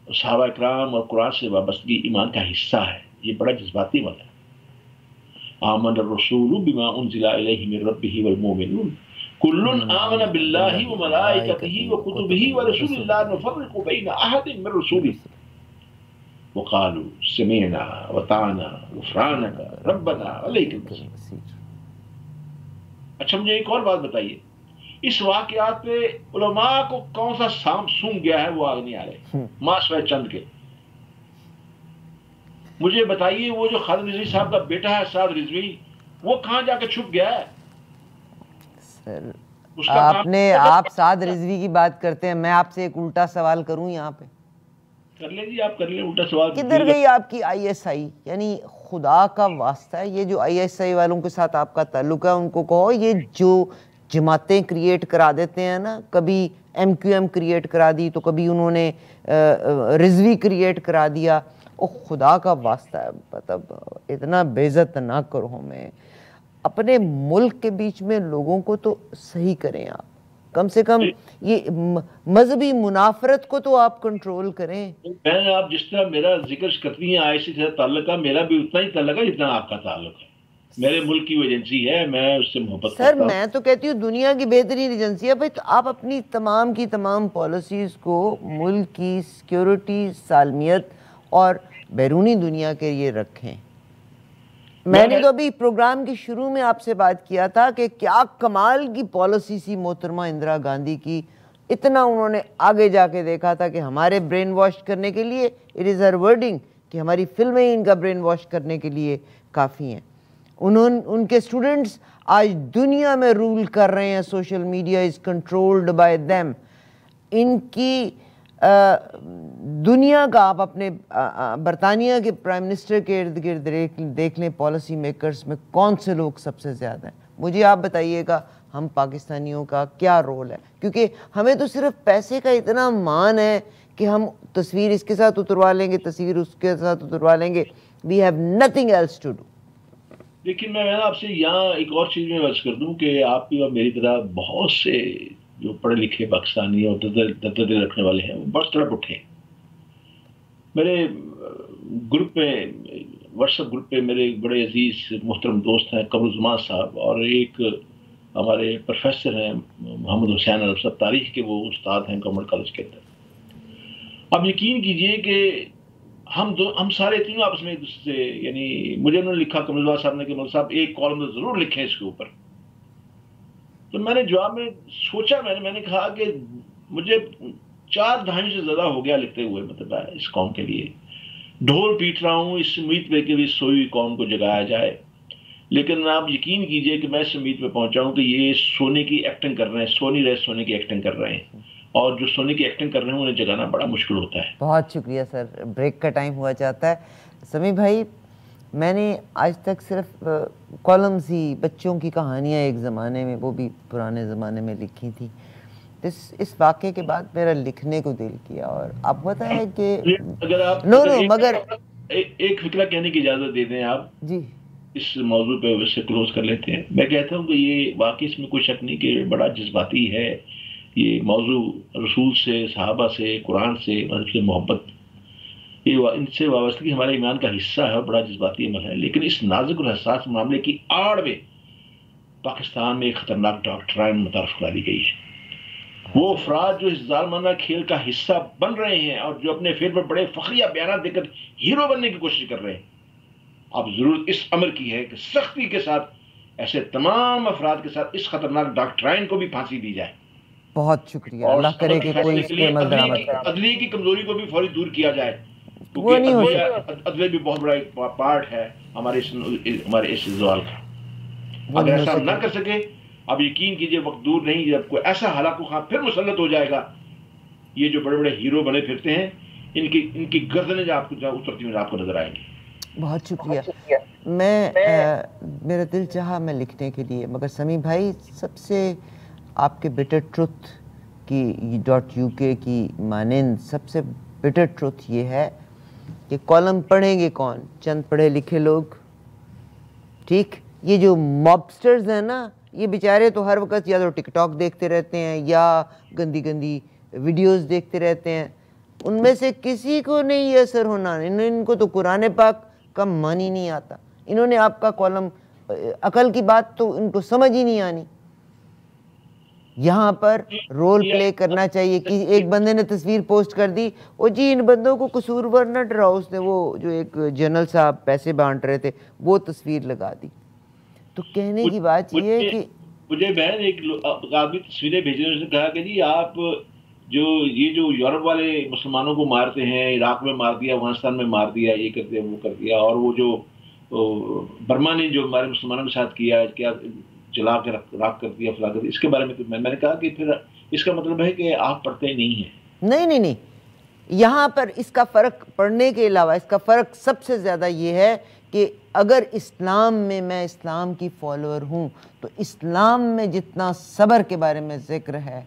صحابہ اکرام اور قرآن سے وابستگی ایمان کا حصہ ہے. یہ بڑا جذباتی والا ہے. آمن الرسول بما انزل الیہ من ربہ والمؤمنون کل آمن باللہ وملائکتہ وکتبہ ورسلہ لا نفرق بین احد من رسلہ وقالوا سمعنا وطعنا غفرانک ربنا الیک المصیر. اچھا مجھے ایک اور بات بتائیے، اس واقعات پہ علماء کو کون سا سانپ سونگ گیا ہے؟ وہ آگے نہیں آ رہے ماسوائے چند کے. مجھے بتائیے وہ جو خالد رضوی صاحب کا بیٹا ہے سعد رضوی، وہ کہاں جا کے چھپ گیا ہے؟ آپ سعد رضوی کی بات کرتے ہیں، میں آپ سے ایک الٹا سوال کروں یہاں پہ. کر لیں جی، آپ کر لیں الٹا سوال. کدھر گئی آپ کی ISI؟ یعنی خدا کا واسطہ ہے، یہ جو ISI والوں کے ساتھ آپ کا تعلق ہے ان کو کہو یہ جو جماعتیں کریٹ کرا دیتے ہیں نا، کبھی MQM کریٹ کرا دی تو کبھی انہوں نے رضوی کریٹ کرا دیا. او خدا کا واسطہ ہے، مطلب اتنا بے عزت نہ کرو ہمیں. اپنے ملک کے بیچ میں لوگوں کو تو صحیح کریں آپ، کم سے کم یہ مذہبی منافرت کو تو آپ کنٹرول کریں. بہن آپ جس طرح میرا ذکر کرتی ہیں ISI سے تعلق ہے، میرا بھی اتنا ہی تعلق ہے جتنا آپ کا تعلق ہے. میرے ملک کی وہ ایجنسی ہے, میں اس سے محبت سر کرتا ہوں. میں تو کہتی ہوں دنیا کی بہترین ایجنسی ہے بھائی, تو آپ اپنی تمام کی تمام پالیسیز کو ملک کی سیکیورٹی, سالمیت اور بیرونی دنیا کے لیے رکھیں. میں نے تو ابھی پروگرام کی شروع میں آپ سے بات کیا تھا کہ کیا کمال کی پالیسی سی محترمہ اندرا گاندھی کی, اتنا انہوں نے آگے جا کے دیکھا تھا کہ ہمارے برین واش کرنے کے لیے اٹ از ہر ورڈنگ کہ ہماری فلمیں ان کا برین واش کرنے کے لیے کافی ہیں. ان کے اسٹوڈنٹس آج دنیا میں رول کر رہے ہیں, social media is controlled by them. ان کی دنیا کا آپ اپنے برطانیہ کے پرائم منسٹر کے ارد گرد دیکھ لیں, پالیسی میکرز میں کون سے لوگ سب سے زیادہ ہیں. مجھے آپ بتائیے گا ہم پاکستانیوں کا کیا رول ہے, کیونکہ ہمیں تو صرف پیسے کا اتنا مان ہے کہ ہم تصویر اس کے ساتھ اتروا لیں گے, تصویر اس کے ساتھ اتروا لیں گے. We have nothing else to do. لیکن میں آپ سے یہاں ایک اور چیز میں عرض کر دوں کہ آپ کی اور میری طرح بہت سے جو پڑھے لکھے پاکستانی اور دل رکھنے والے ہیں وہ بہت تڑپ اٹھے. میرے گروپ میں, واٹس ایپ گروپ پہ میرے بڑے عزیز محترم دوست ہیں قمر الزمان صاحب, اور ایک ہمارے پروفیسر ہیں محمد حسین عرب صاحب, تاریخ کے وہ استاد ہیں گورنمنٹ کالج کے اندر. آپ یقین کیجئے کہ ہم سارے تینوں آپس میں ایک دوسرے سے, یعنی مجھے انہوں نے لکھا قمر الزمان صاحب نے کہ مول صاحب ایک کالم ضرور لکھیں اس کے اوپر. تو میں نے جواب میں سوچا, میں نے کہا کہ مجھے 4 دہائیوں سے زیادہ ہو گیا لکھتے ہوئے, مطلب اس قوم کے لیے ڈھول پیٹ رہا ہوں اس امید پہ کہ سوئی ہوئی قوم کو جگایا جائے. لیکن آپ یقین کیجئے کہ میں اس امید پہ پہنچا ہوں کہ یہ سونے کی ایکٹنگ کر رہے ہیں, سو نہیں رہے, سونے کی ایکٹنگ کر رہے ہیں, اور جو سونے کی ایکٹنگ کر رہے ہیں انہیں جگانا بڑا مشکل ہوتا ہے. بہت شکریہ سر, بریک کا ٹائم ہوا چاہتا ہے. سمیع بھائی, میں نے آج تک صرف کالمز ہی, بچوں کی کہانیاں ایک زمانے میں, وہ بھی پرانے زمانے میں لکھی تھی. اس واقعے کے بعد میرا لکھنے کو دل کیا, اور آپ پتہ ہے کہ اگر آپ مگر ایک فکرہ کہنے کی اجازت دے دیں آپ جی اس موضوع پہ اسے کلوز کر لیتے ہیں. میں کہتا ہوں کہ یہ واقعی اس میں کوئی شک نہیں کہ بڑا جذباتی ہے یہ موضوع. رسول سے, صحابہ سے, قرآن سے, مذہب سے محبت, یہ ان سے وابستگی ہمارے ایمان کا حصہ ہے, بڑا جذباتی عمل ہے. لیکن اس نازک اور حساس معاملے کی آڑ میں پاکستان میں ایک خطرناک ڈاکٹرائن متعارف کرا دی گئی ہے. وہ افراد جو اس ظالمانہ کھیل کا حصہ بن رہے ہیں اور جو اپنے فیل پر بڑے فخریہ بیانات دے کر ہیرو بننے کی کوشش کر رہے ہیں, اب ضرورت اس امر کی ہے کہ سختی کے ساتھ ایسے تمام افراد کے ساتھ اس خطرناک ڈاکٹرائن کو بھی پھانسی دی جائے. بہت شکریہ, اللہ کرے کہ کوئی اس کے عمل درآمد کرے. عدلیہ کی کمزوری کو بھی فوری دور کیا جائے, وہ نہیں ہو کیونکہ عدلیہ بھی بہت بڑا ایک پارٹ ہے ہمارے اس زوال کا. اگر ایسا نہ کر سکے, اب یقین کیجئے وقت دور نہیں جب کوئی ایسا ہلاکو خواہ پھر مسلط ہو جائے گا. یہ جو بڑے بڑے ہیرو بنے پھرتے ہیں, ان کی گردنیں جو آپ کو اترتی ہوئی آپ کو نظر آئیں گی. بہت شکریہ. میرا دل چاہا میں لکھنے کے لیے, مگر سمیع بھائی سب سے آپ کے بٹر ٹروتھ کی .uk کی مانند سب سے بٹر ٹروتھ یہ ہے کہ کالم پڑھیں گے کون؟ چند پڑھے لکھے لوگ. ٹھیک, یہ جو مابسٹرز ہیں نا, یہ بیچارے تو ہر وقت یا تو ٹک ٹاک دیکھتے رہتے ہیں یا گندی گندی ویڈیوز دیکھتے رہتے ہیں. ان میں سے کسی کو نہیں یہ اثر ہونا, ان کو تو قرآن پاک کا معنی نہیں آتا. انہوں نے آپ کا کالم, عقل کی بات تو ان کو سمجھ ہی نہیں آنی. یہاں پر رول پلے کرنا چاہیے. ایک بندے نے تصویر پوسٹ کر دی, وہ جی ان بندوں کو قصورور نہ ڈراؤ, اس نے وہ جو ایک جنرل صاحب پیسے بانٹ رہے تھے وہ تصویر لگا دی. تو کہنے کی بات یہ ہے کہ مجھے بہن ایک آدمی تصویریں بھیجنے, اس نے کہا کہ جی آپ جو یورپ والے مسلمانوں کو مارتے ہیں, عراق میں مار دیا, افغانستان میں مار دیا, یہ کر دیا وہ کر دیا, اور وہ جو برما نے جو ہمارے مسلمانوں کے ساتھ کیا, کیا جلا کے راکھ کر دیا, فلا کر دیا, اس کے بارے میں تو میں نے کہا کہ پھر اس کا مطلب ہے کہ آپ پڑھتے نہیں ہیں. نہیں, یہاں پر اس کا فرق پڑھنے کے علاوہ, اس کا فرق سب سے زیادہ یہ ہے کہ اگر اسلام میں اسلام کی فالوور ہوں تو اسلام میں جتنا صبر کے بارے میں ذکر ہے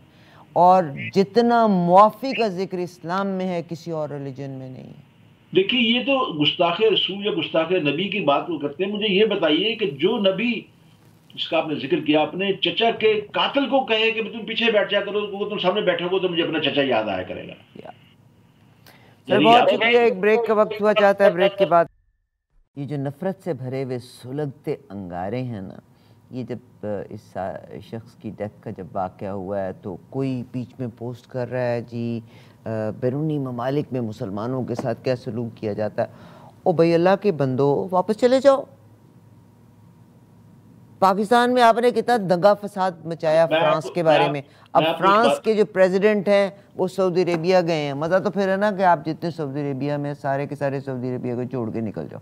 اور جتنا معافی کا ذکر اسلام میں ہے کسی اور ریلیجن میں نہیں ہے. دیکھیے یہ تو گستاخ رسول یا گستاخ نبی کی بات وہ کرتے ہیں. مجھے یہ بتائیے کہ جو نبی جس کا آپ نے ذکر کیا, اپنے چچا کے قاتل کو کہے کہ تم پیچھے بیٹھ جا کرو, تم سامنے بیٹھے ہو تو مجھے اپنا چچا یاد آیا کرے گا. سر بہت شکریہ. ایک بریک کا وقت ہوا چاہتا ہے, بریک کے بعد یہ جو نفرت سے بھرے ہوئے سلگتے انگارے ہیں نا، یہ جب اس شخص کی ڈیتھ کا جب واقعہ ہوا ہے تو کوئی بیچ میں پوسٹ کر رہا ہے جی بیرونی ممالک میں مسلمانوں کے ساتھ کیا سلوک کیا جاتا ہے. او بھائی اللہ کے بندو، واپس چلے جاؤ. پاکستان میں آپ نے کتنا دنگا فساد مچایا فرانس کے بارے میں. اب فرانس کے جو پریزیڈنٹ ہیں وہ سعودی عربیہ گئے ہیں. مزہ تو پھر ہے نا کہ آپ جتنے سعودی عربیہ میں سارے کے سارے سعودی عربیہ کو چھوڑ کے نکل جاؤ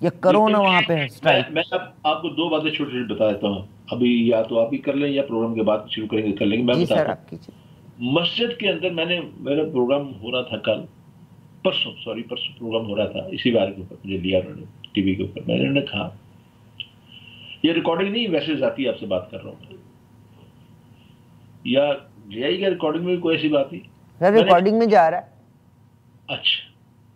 یا کرو نا وہاں پہ اسٹرائک. میں آپ کو دو باتیں چھوٹی چھوٹی بتا دیتا ہوں. ابھی یا تو آپ ہی کر لیں یا پروگرام کے بعد شروع کریں گے کر لیں گے. میں جی سر بتاتا آپ کیجیے. مسجد کے اندر میرا پروگرام ہو رہا تھا کل پرسوں پروگرام ہو رہا تھا اسی بارے کے اوپر. مجھے لیا انہوں نے ٹی وی کے اوپر. میں نے کہا یہ ریکارڈنگ نہیں ویسے ذاتی آپ سے بات کر رہا ہوں یا جے آئی کا ریکارڈنگ میں کوئی ایسی بات نہیں سر ریکارڈنگ میں جا رہا ہے. اچھا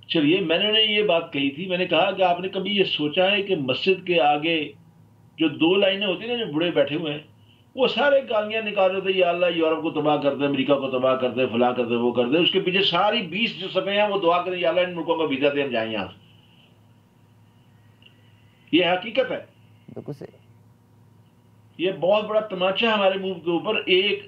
چلیے. میں نے یہ بات کہی تھی. میں نے کہا کہ آپ نے کبھی یہ سوچا ہے کہ مسجد کے آگے جو دو لائنیں ہوتی ہیں نا جو بوڑھے بیٹھے ہوئے ہیں وہ سارے گالیاں نکال رہے تھے یا اللہ یورپ کو تباہ کر دے، امریکہ کو تباہ کر دے، فلاں کر دے، وہ کر دے. اس کے پیچھے ساری 20 جو صفحے ہیں وہ دعا کریں یا اللہ ان ملکوں کا ویزا دے ہم جائیں یہاں سے. یہ حقیقت ہے. بالکل صحیح. یہ بہت بڑا تماچا ہمارے منہ کے اوپر. ایک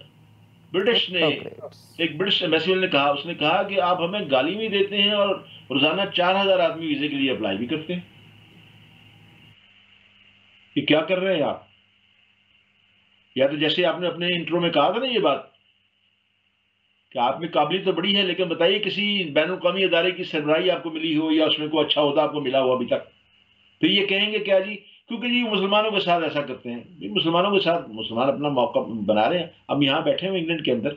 برٹش ایمبیسی نے کہا، اس نے کہا کہ آپ ہمیں گالی بھی دیتے ہیں اور روزانہ 4000 آدمی ویزے کے لیے اپلائی بھی کرتے ہیں. یہ کیا کر رہے ہیں آپ؟ یا تو جیسے آپ نے اپنے انٹرو میں کہا تھا نا یہ بات کہ آپ میں قابلیت تو بڑی ہے لیکن بتائیے کسی بین الاقوامی ادارے کی سربراہی آپ کو ملی ہو یا اس میں کوئی اچھا عہدہ آپ کو ملا ہو ابھی تک. پھر یہ کہیں گے کیا جی کیونکہ جی مسلمانوں کے ساتھ ایسا کرتے ہیں. مسلمانوں کے ساتھ مسلمان اپنا موقع بنا رہے ہیں. ہم یہاں بیٹھے ہوئے انگلینڈ کے اندر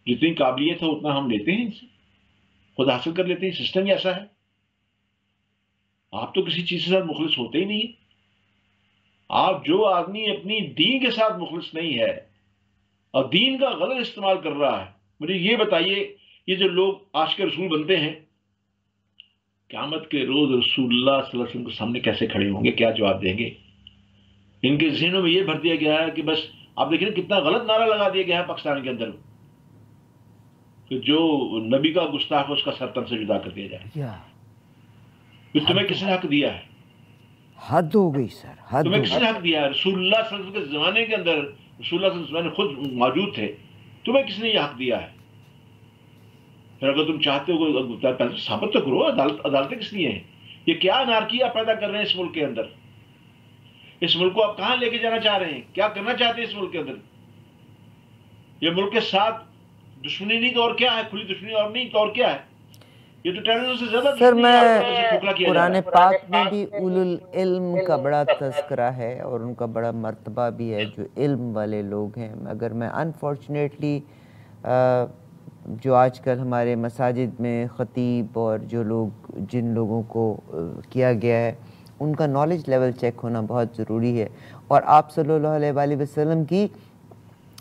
جتنی قابلیت ہے اتنا ہم لیتے ہیں ان سے خود حاصل کر لیتے ہیں. سسٹم ہی ایسا ہے. آپ تو کسی چیز کے ساتھ مخلص ہوتے ہی نہیں ہیں. آپ جو آدمی اپنی دین کے ساتھ مخلص نہیں ہے اور دین کا غلط استعمال کر رہا ہے، مجھے یہ بتائیے یہ جو لوگ عاشق رسول بنتے ہیں قیامت کے روز رسول اللہ صلی اللہ علیہ وسلم کے سامنے کیسے کھڑے ہوں گے؟ کیا جواب دیں گے؟ ان کے ذہنوں میں یہ بھر دیا گیا ہے کہ بس آپ دیکھیں کتنا غلط نعرہ لگا دیا گیا ہے پاکستان کے اندر کہ جو نبی کا گستاخ ہے اس کا سر تن سے جدا کر دیا جائے. تمہیں کس نے حق دیا ہے؟ حد ہو گئی سر، حد. تمہیں کس نے حق دیا ہے؟ رسول اللہ صلی اللہ علیہ وسلم کے زمانے کے اندر رسول اللہ صلی اللہ علیہ وسلم خود موجود تھے. تمہیں کس نے یہ حق دیا ہے؟ پھر اگر تم چاہتے ہو ثابت تو کرو. عدالتیں کس لیے ہیں؟ یہ کیا انارکی آپ پیدا کر رہے ہیں اس ملک کے اندر؟ اس ملک کو آپ کہاں لے کے جانا چاہ رہے ہیں؟ کیا کرنا چاہتے ہیں اس ملک کے اندر؟ یہ ملک کے ساتھ دشمنی نہیں تو اور کیا ہے؟ کھلی دشمنی اور نہیں تو اور کیا ہے؟ یہ تو ٹیررزم سے زیادہ سر میں قرآن پاک میں بھی اولو العلم کا بڑا تذکرہ ہے اور ان کا بڑا مرتبہ بھی ہے جو علم والے لوگ ہیں. مگر میں انفارچونیٹلی جو آج کل ہمارے مساجد میں خطیب اور جو لوگ جن لوگوں کو کیا گیا ہے ان کا نالج لیول چیک ہونا بہت ضروری ہے. اور آپ صلی اللہ علیہ وآلہ وسلم کی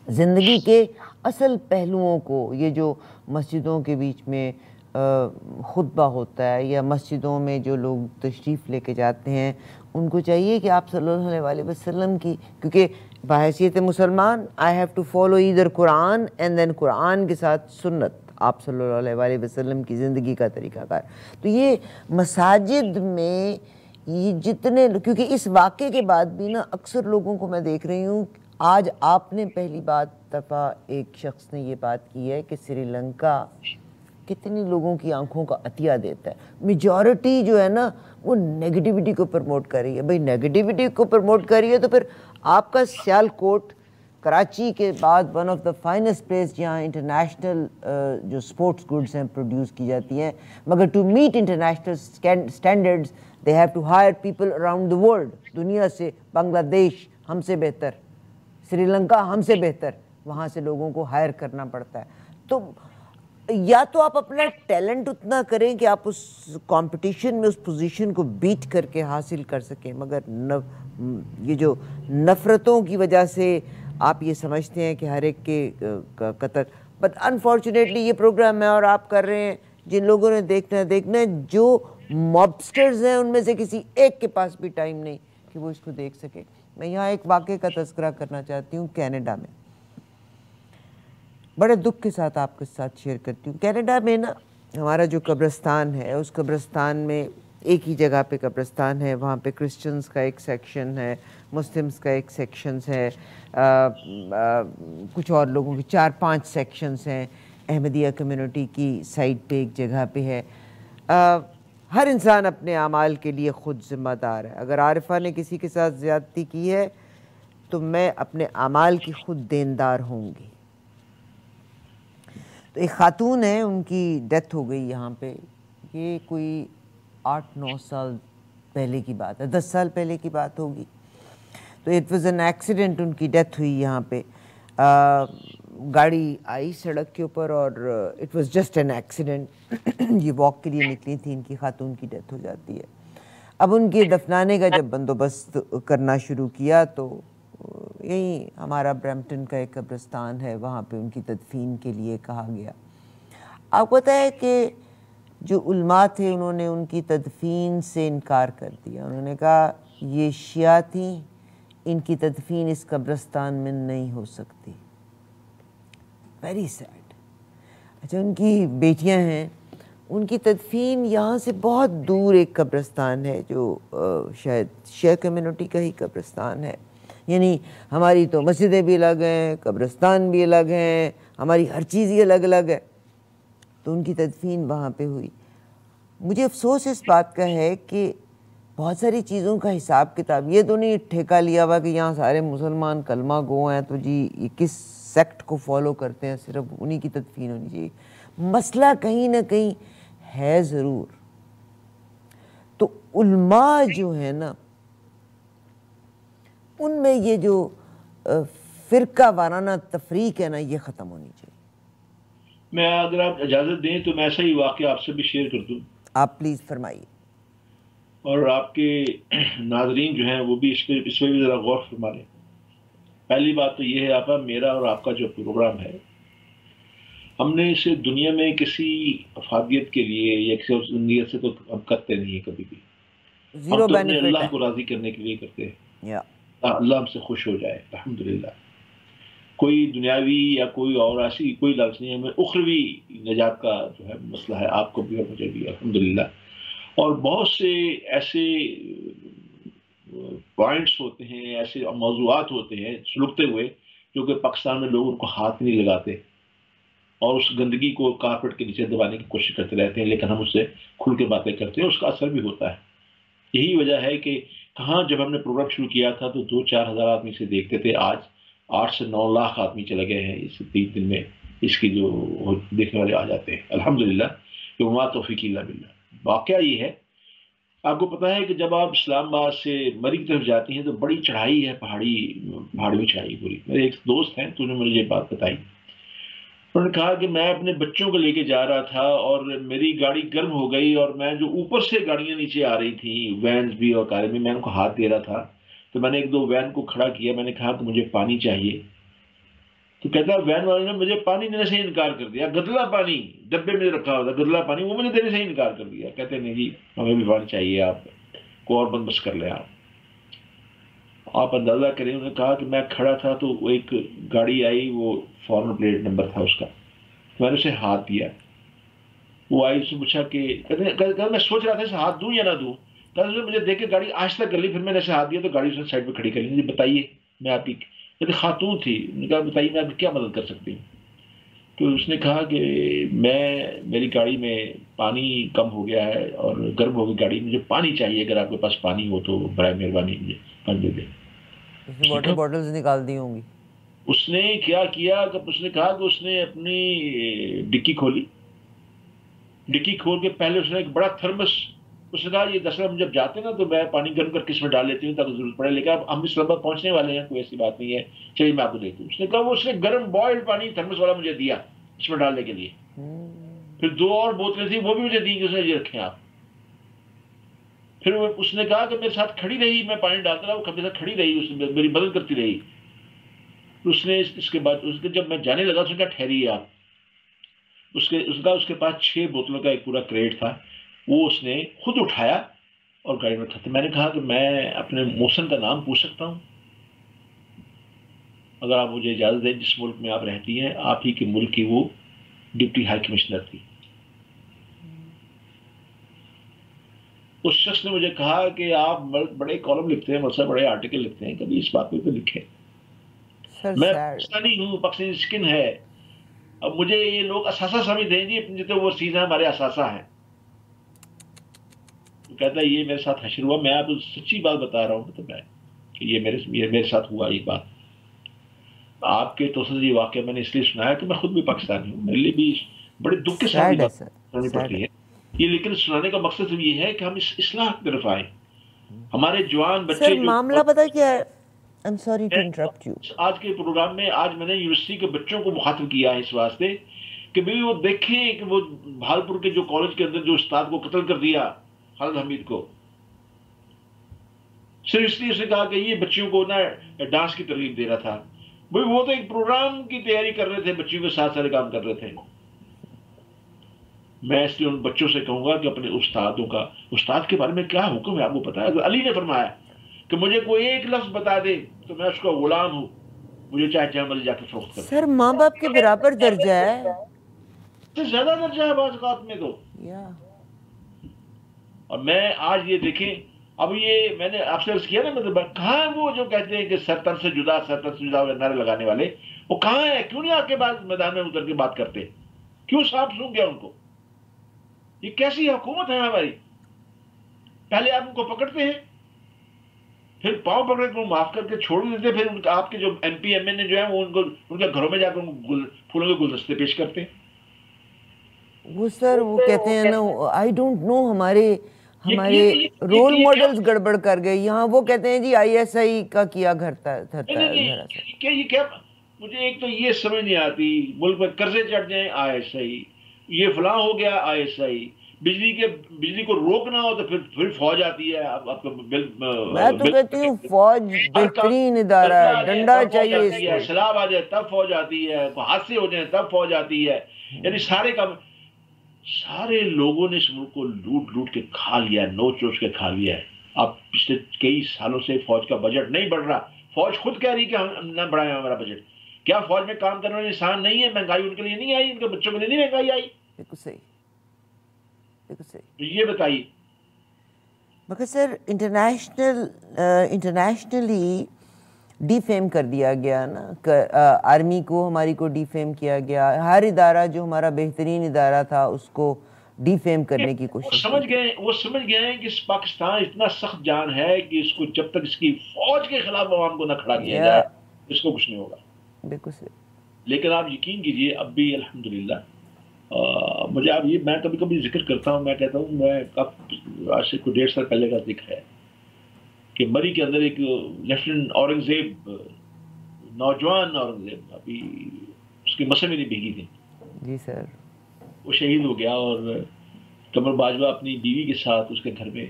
زندگی کے اصل پہلوؤں کو، یہ جو مسجدوں کے بیچ میں خطبہ ہوتا ہے یا مسجدوں میں جو لوگ تشریف لے کے جاتے ہیں ان کو چاہیے کہ آپ صلی اللہ علیہ وآلہ وسلم کی، کیونکہ بحیثیت مسلمان I have to follow either Quran and then قرآن کے ساتھ سنت آپ صلی اللہ علیہ وآلہ وسلم کی زندگی کا طریقہ کار. تو یہ مساجد میں یہ جتنے، کیونکہ اس واقعے کے بعد بھی نا اکثر لوگوں کو میں دیکھ رہی ہوں. آج آپ نے پہلی دفعہ ایک شخص نے یہ بات کی ہے کہ سری لنکا کتنی لوگوں کی آنکھوں کا عطیہ دیتا ہے. میجورٹی جو ہے نا وہ نیگیٹیوٹی کو پروموٹ کر رہی ہے. بھئی نیگیٹیوٹی کو پروموٹ کر رہی ہے تو پھر آپ کا سیالکوٹ کراچی کے بعد one of the finest place جہاں انٹرنیشنل جو سپورٹس گڈس ہیں پروڈیوس کی جاتی ہیں، مگر to meet international standards they have to hire people around the world. دنیا سے بنگلہ دیش ہم سے بہتر، سری لنکا ہم سے بہتر، وہاں سے لوگوں کو ہائر کرنا پڑتا ہے. تو یا تو آپ اپنا ٹیلنٹ اتنا کریں کہ آپ اس کمپٹیشن میں اس پوزیشن کو بیٹ کر کے حاصل کر سکیں، مگر یہ جو نفرتوں کی وجہ سے آپ یہ سمجھتے ہیں کہ ہر ایک کے قتل. بٹ انفارچونیٹلی یہ پروگرام میں اور آپ کر رہے ہیں، جن لوگوں نے دیکھنا ہے جو مابسٹرز ہیں ان میں سے کسی ایک کے پاس بھی ٹائم نہیں کہ وہ اس کو دیکھ سکے. میں یہاں ایک واقعے کا تذکرہ کرنا چاہتی ہوں. کینیڈا میں بڑے دکھ کے ساتھ آپ کے ساتھ شیئر کرتی ہوں. کینیڈا میں نا ہمارا جو قبرستان ہے اس قبرستان میں ایک ہی جگہ پہ قبرستان ہے. وہاں پہ کرسچنس کا ایک سیکشن ہے, مسلمس کا ایک سیکشنز ہے, کچھ اور لوگوں کے 4-5 سیکشنز ہیں. احمدیہ کمیونٹی کی سائڈ پہ ایک جگہ پہ ہے. ہر انسان اپنے اعمال کے لیے خود ذمہ دار ہے. اگر عارفہ نے کسی کے ساتھ زیادتی کی ہے تو میں اپنے اعمال کی خود دیندار ہوں گی. تو ایک خاتون ہے, ان کی ڈیتھ ہو گئی یہاں پہ. یہ کوئی 8-9 سال پہلے کی بات ہے, 10 سال پہلے کی بات ہوگی. تو اٹ واز این ایکسیڈنٹ, ان کی ڈیتھ ہوئی یہاں پہ. گاڑی آئی سڑک کے اوپر اور it was just an accident. یہ واک کے لیے نکلی تھی, ان کی خاتون کی ڈیتھ ہو جاتی ہے. اب ان کے دفنانے کا جب بندوبست کرنا شروع کیا تو یہی ہمارا برمپٹن کا ایک قبرستان ہے, وہاں پہ ان کی تدفین کے لیے کہا گیا. آپ کو پتہ ہے کہ جو علماء تھے انہوں نے ان کی تدفین سے انکار کر دیا. انہوں نے کہا یہ شیعہ تھیں, ان کی تدفین اس قبرستان میں نہیں ہو سکتی. Very sad. اچھا, ان کی بیٹیاں ہیں, ان کی تدفین یہاں سے بہت دور ایک قبرستان ہے جو شاید شیعہ کمیونٹی کا ہی قبرستان ہے. یعنی ہماری تو مسجدیں بھی الگ ہیں, قبرستان بھی الگ ہیں, ہماری ہر چیز ہی الگ الگ ہے. تو ان کی تدفین وہاں پہ ہوئی. مجھے افسوس اس بات کا ہے کہ بہت ساری چیزوں کا حساب کتاب, یہ تو نہیں ٹھیکہ لیا ہوا کہ یہاں سارے مسلمان کلمہ گو ہیں تو جی یہ کس سیکٹ کو فالو کرتے ہیں, صرف انہی کی تدفین ہونی چاہیے. مسئلہ کہیں نہ کہیں ہے ضرور. تو علماء جو ہیں نا, ان میں یہ جو فرقہ وارانہ تفریق ہے نا, یہ ختم ہونی چاہیے. میں اگر آپ اجازت دیں تو میں ایسا ہی واقعہ آپ سے بھی شیئر کر دوں. آپ پلیز فرمائیے. اور آپ کے ناظرین جو ہیں وہ بھی اس پہ بھی ذرا غور فرما لیں. پہلی بات تو یہ ہے آپا, میرا اور آپ کا جو پروگرام ہے, ہم نے اسے دنیا میں کسی افادیت کے لیے یا کسی نیت سے تو ہم کرتے نہیں ہیں کبھی بھی. ہم زیرو تو اپنے بینیفٹ اللہ ہے. کو راضی کرنے کے لیے کرتے ہیں, یا اللہ ہم سے خوش ہو جائے. الحمدللہ کوئی دنیاوی یا کوئی اور ایسی کوئی لفظ نہیں ہے. ہمیں اخروی نجات کا جو ہے مسئلہ ہے, آپ کو بھی اور مجھے بھی الحمدللہ. اور بہت سے ایسے پوائنٹس ہوتے ہیں, ایسے موضوعات ہوتے ہیں سلگتے ہوئے جو کہ پاکستان میں لوگ ان کو ہاتھ نہیں لگاتے اور اس گندگی کو کارپیٹ کے نیچے دبانے کی کوشش کرتے رہتے ہیں, لیکن ہم اس سے کھل کے باتیں کرتے ہیں, اس کا اثر بھی ہوتا ہے. یہی وجہ ہے کہ کہاں جب ہم نے پروگرام شروع کیا تھا تو 2-4 ہزار آدمی سے دیکھتے تھے, آج 8 سے 9 لاکھ آدمی چلے گئے ہیں اس 3 دن میں. اس کی جو دیکھنے والے آ جاتے ہیں الحمدللہ, کہ وما توفیق الا باللہ. واقعہ یہ ہے, آپ کو پتا ہے کہ جب آپ اسلام آباد سے مری کی طرف جاتی ہیں تو بڑی چڑھائی ہے, پہاڑی چڑھائی پوری. میرے ایک دوست ہیں تو انہوں نے مجھے یہ بات بتائی. انہوں نے کہا کہ میں اپنے بچوں کو لے کے جا رہا تھا اور میری گاڑی گرم ہو گئی, اور میں جو اوپر سے گاڑیاں نیچے آ رہی تھیں وینز بھی اور کاریں بھی, میں ان کو ہاتھ دے رہا تھا. تو میں نے 1-2 وین کو کھڑا کیا, میں نے کہا کہ مجھے پانی چاہیے. تو کہتا وین والے نے مجھے پانی دینے سے انکار کر دیا. گدلا پانی ڈبے میں رکھا ہوا تھا, گدلا پانی, وہ مجھے دینے سے انکار کر دیا. کہتے نہیں جی ہمیں بھی پانی چاہیے, آپ کو اور بندوبست کر لیں. آپ اندازہ کریں. انہوں نے کہا کہ میں کھڑا تھا تو ایک گاڑی آئی, وہ فارن پلیٹ نمبر تھا اس کا, میں نے اسے ہاتھ دیا. وہ آئی, اس سے پوچھا کہ میں سوچ رہا تھا اسے ہاتھ دوں یا نہ دوں. کہتے مجھے دیکھ کے گاڑی آہستہ کر لی, پھر میں نے اسے ہاتھ دیا تو گاڑی اس نے سائڈ پہ کھڑی کر لی. بتائیے میں آپ کی, کہتے خاتون تھی. نے کہا بتائیے میں آپ کی کیا مدد کر سکتی ہوں. تو اس نے کہا کہ میری گاڑی میں پانی کم ہو گیا ہے اور گرم ہو گئی گاڑی, مجھے پانی چاہیے, اگر آپ کے پاس پانی ہو تو برائے مہربانی مجھے پانی دے دیں. اس نے واٹر بوٹلز نکال دی ہوں گی. اس نے کیا کیا کہ اس نے کہا کہ اس نے اپنی ڈکی کھولی, ڈکی کھول کے پہلے اس نے ایک بڑا تھرمس, اس نے کہا یہ 10 ہم جب جاتے ہیں نا تو میں پانی گرم کر کے اس میں ڈال لیتی ہوں تاکہ ضرورت پڑے, لیکن اب ہم اس لمبا پہنچنے والے ہیں, کوئی ایسی بات نہیں ہے, چلیے میں آپ کو دیتی ہوں. اس نے کہا وہ اس نے گرم بوائلڈ پانی تھرمس والا مجھے دیا اس میں ڈالنے کے لیے. پھر 2 اور بوتلیں تھیں وہ بھی مجھے دی کہ اس نے یہ رکھیں آپ. پھر اس نے کہا کہ میرے ساتھ کھڑی رہی, میں پانی ڈالتا رہا, وہ میرے ساتھ کھڑی رہی, اس میری مدد کرتی رہی. اس نے اس کے بعد جب میں جانے لگا اس نے کہا ٹھہریے آپ. اس کے پاس 6 بوتلوں کا ایک پورا کریٹ تھا, وہ اس نے خود اٹھایا اور گاڑی میں رکھا تھا. میں نے کہا کہ میں اپنے موسن کا نام پوچھ سکتا ہوں اگر آپ مجھے اجازت دیں, جس ملک میں آپ رہتی ہیں, آپ ہی کے ملک کی وہ ڈپٹی ہائی کمشنر تھی. اس شخص نے مجھے کہا کہ آپ بڑے کالم لکھتے ہیں، مطلب بڑے آرٹیکل لکھتے ہیں، کبھی اس بات پہ لکھے. میں پاکستانی ہوں، پاکستانی سکن ہے. اب مجھے یہ لوگ اثاثہ سمجھتے ہیں جی، جتنے وہ چیزیں ہمارے اثاثہ ہیں. وہ کہتا ہے یہ میرے ساتھ حشر ہوا، میں آپ کو سچی بات بتا رہا ہوں مطلب میں کہ یہ میرے ساتھ ہوا. یہ بات آپ کے توسط یہ واقعہ میں نے اس لیے سنایا کہ میں خود بھی پاکستانی ہوں، میرے لیے بھی بڑے دکھ کے ساتھ بات سنانی پڑتی ہے یہ. لیکن سنانے کا مقصد یہ ہے کہ ہم اس اصلاح کی طرف آئیں. ہمارے جوان بچے سر معاملہ پتہ کیا ہے، I'm sorry to interrupt you. آج کے پروگرام میں آج میں نے یونیورسٹی کے بچوں کو مخاطب کیا ہے اس واسطے کہ بھی وہ دیکھیں کہ وہ بھالپور کے جو کالج کے اندر جو استاد کو قتل کر دیا خالد حمید کو، صرف اس لیے اس نے کہا کہ یہ بچوں کو نا ڈانس کی ترغیب دے رہا تھا. بھائی وہ تو ایک پروگرام کی تیاری کر رہے تھے، بچوں کے ساتھ سارے کام کر رہے تھے. میں اس لیے ان بچوں سے کہوں گا کہ اپنے استاد کے بارے میں کیا حکم ہے آپ کو پتا ہے. علی نے فرمایا کہ مجھے کوئی ایک لفظ بتا دے تو میں اس کا غلام ہوں، مجھے چاہے جہاں مرضی جا کے فروخت کر. سر ماں باپ کے برابر درجہ ہے، سے زیادہ درجہ ہے بعض اوقات میں تو. اور میں آج یہ دیکھیں، اب یہ میں نے آپ سے عرض کیا نا، مطلب کہاں وہ جو کہتے ہیں کہ سرتن سے جدا نعرے لگانے والے، وہ کہاں ہیں؟ کیوں نہیں آ کے بعد میدان میں اتر کے بات کرتے؟ کیوں صاف سن گیا ان کو؟ یہ کیسی حکومت ہے ہماری؟ پہلے آپ ان کو پکڑتے ہیں، پھر پاؤں پکڑ کے معاف کر کے چھوڑ دیتے، پھر آپ کے جو ایم پی ایم این اے جو ہیں وہ ان کے گھروں میں جا کر پھولوں کے گلدستے پیش کرتے ہیں. وہ سر وہ کہتے ہیں نا آئی ڈونٹ نو، ہمارے رول ماڈلز گڑبڑ کر گئے. یہاں وہ کہتے ہیں جی آئی ایس آئی کا کیا گھرتا ہے. مجھے ایک تو یہ سمجھ نہیں آتی، ملک میں قرضے چڑھ جائیں آئی ایس آئی، یہ فلاں ہو گیا آئی ایس آئی، بجلی کو روکنا ہو تو پھر فوج آتی ہے. آپ کو میں تو کہتی ہوں فوج بہترین ادارہ ہے، ڈنڈا چاہیے اس کو. سیلاب آ جائے تب فوج آتی ہے، حادثے ہو جائیں تب فوج آتی ہے. یعنی سارے لوگوں نے اس ملک کو لوٹ کے کھا لیا، نوچ کے کھا لیا ہے. اب پچھلے کئی سالوں سے فوج کا بجٹ نہیں بڑھ رہا. فوج خود کہہ رہی کہ ہم نہ بڑھائیں ہمارا بجٹ. کیا فوج میں کام کرنے والے انسان نہیں ہے؟ مہنگائی ان کے لیے نہیں آئی؟ ان کے بچوں کے لیے نہیں مہنگائی آئی؟ بالکل صحیح. یہ بتائیے. مگر سر انٹرنیشنلی ڈی فیم کر دیا گیا نا، آرمی کو ہماری کو ڈی فیم کیا گیا. ہر ادارہ جو ہمارا بہترین ادارہ تھا اس کو ڈی فیم کرنے کی کوشش. وہ سمجھ گئے ہیں کہ پاکستان اتنا سخت جان ہے کہ اس کو جب تک اس کی فوج کے خلاف عوام کو نہ کھڑا کیا جائے اس کو کچھ نہیں ہوگا. بالکل صحیح. لیکن آپ یقین کیجئے اب بھی الحمدللہ مجھے اب یہ میں کبھی کبھی ذکر کرتا ہوں، میں کہتا ہوں میں آج سے کوئی 1.5 سال پہلے کا ذکر ہے کہ مری کے اندر ایک لیفٹیننٹ اورنگزیب، نوجوان اورنگزیب، ابھی اس کی مسیں بھی نہیں بھیگی تھی. جی سر. وہ شہید ہو گیا اور قمر باجوہ اپنی بیوی کے ساتھ اس کے گھر میں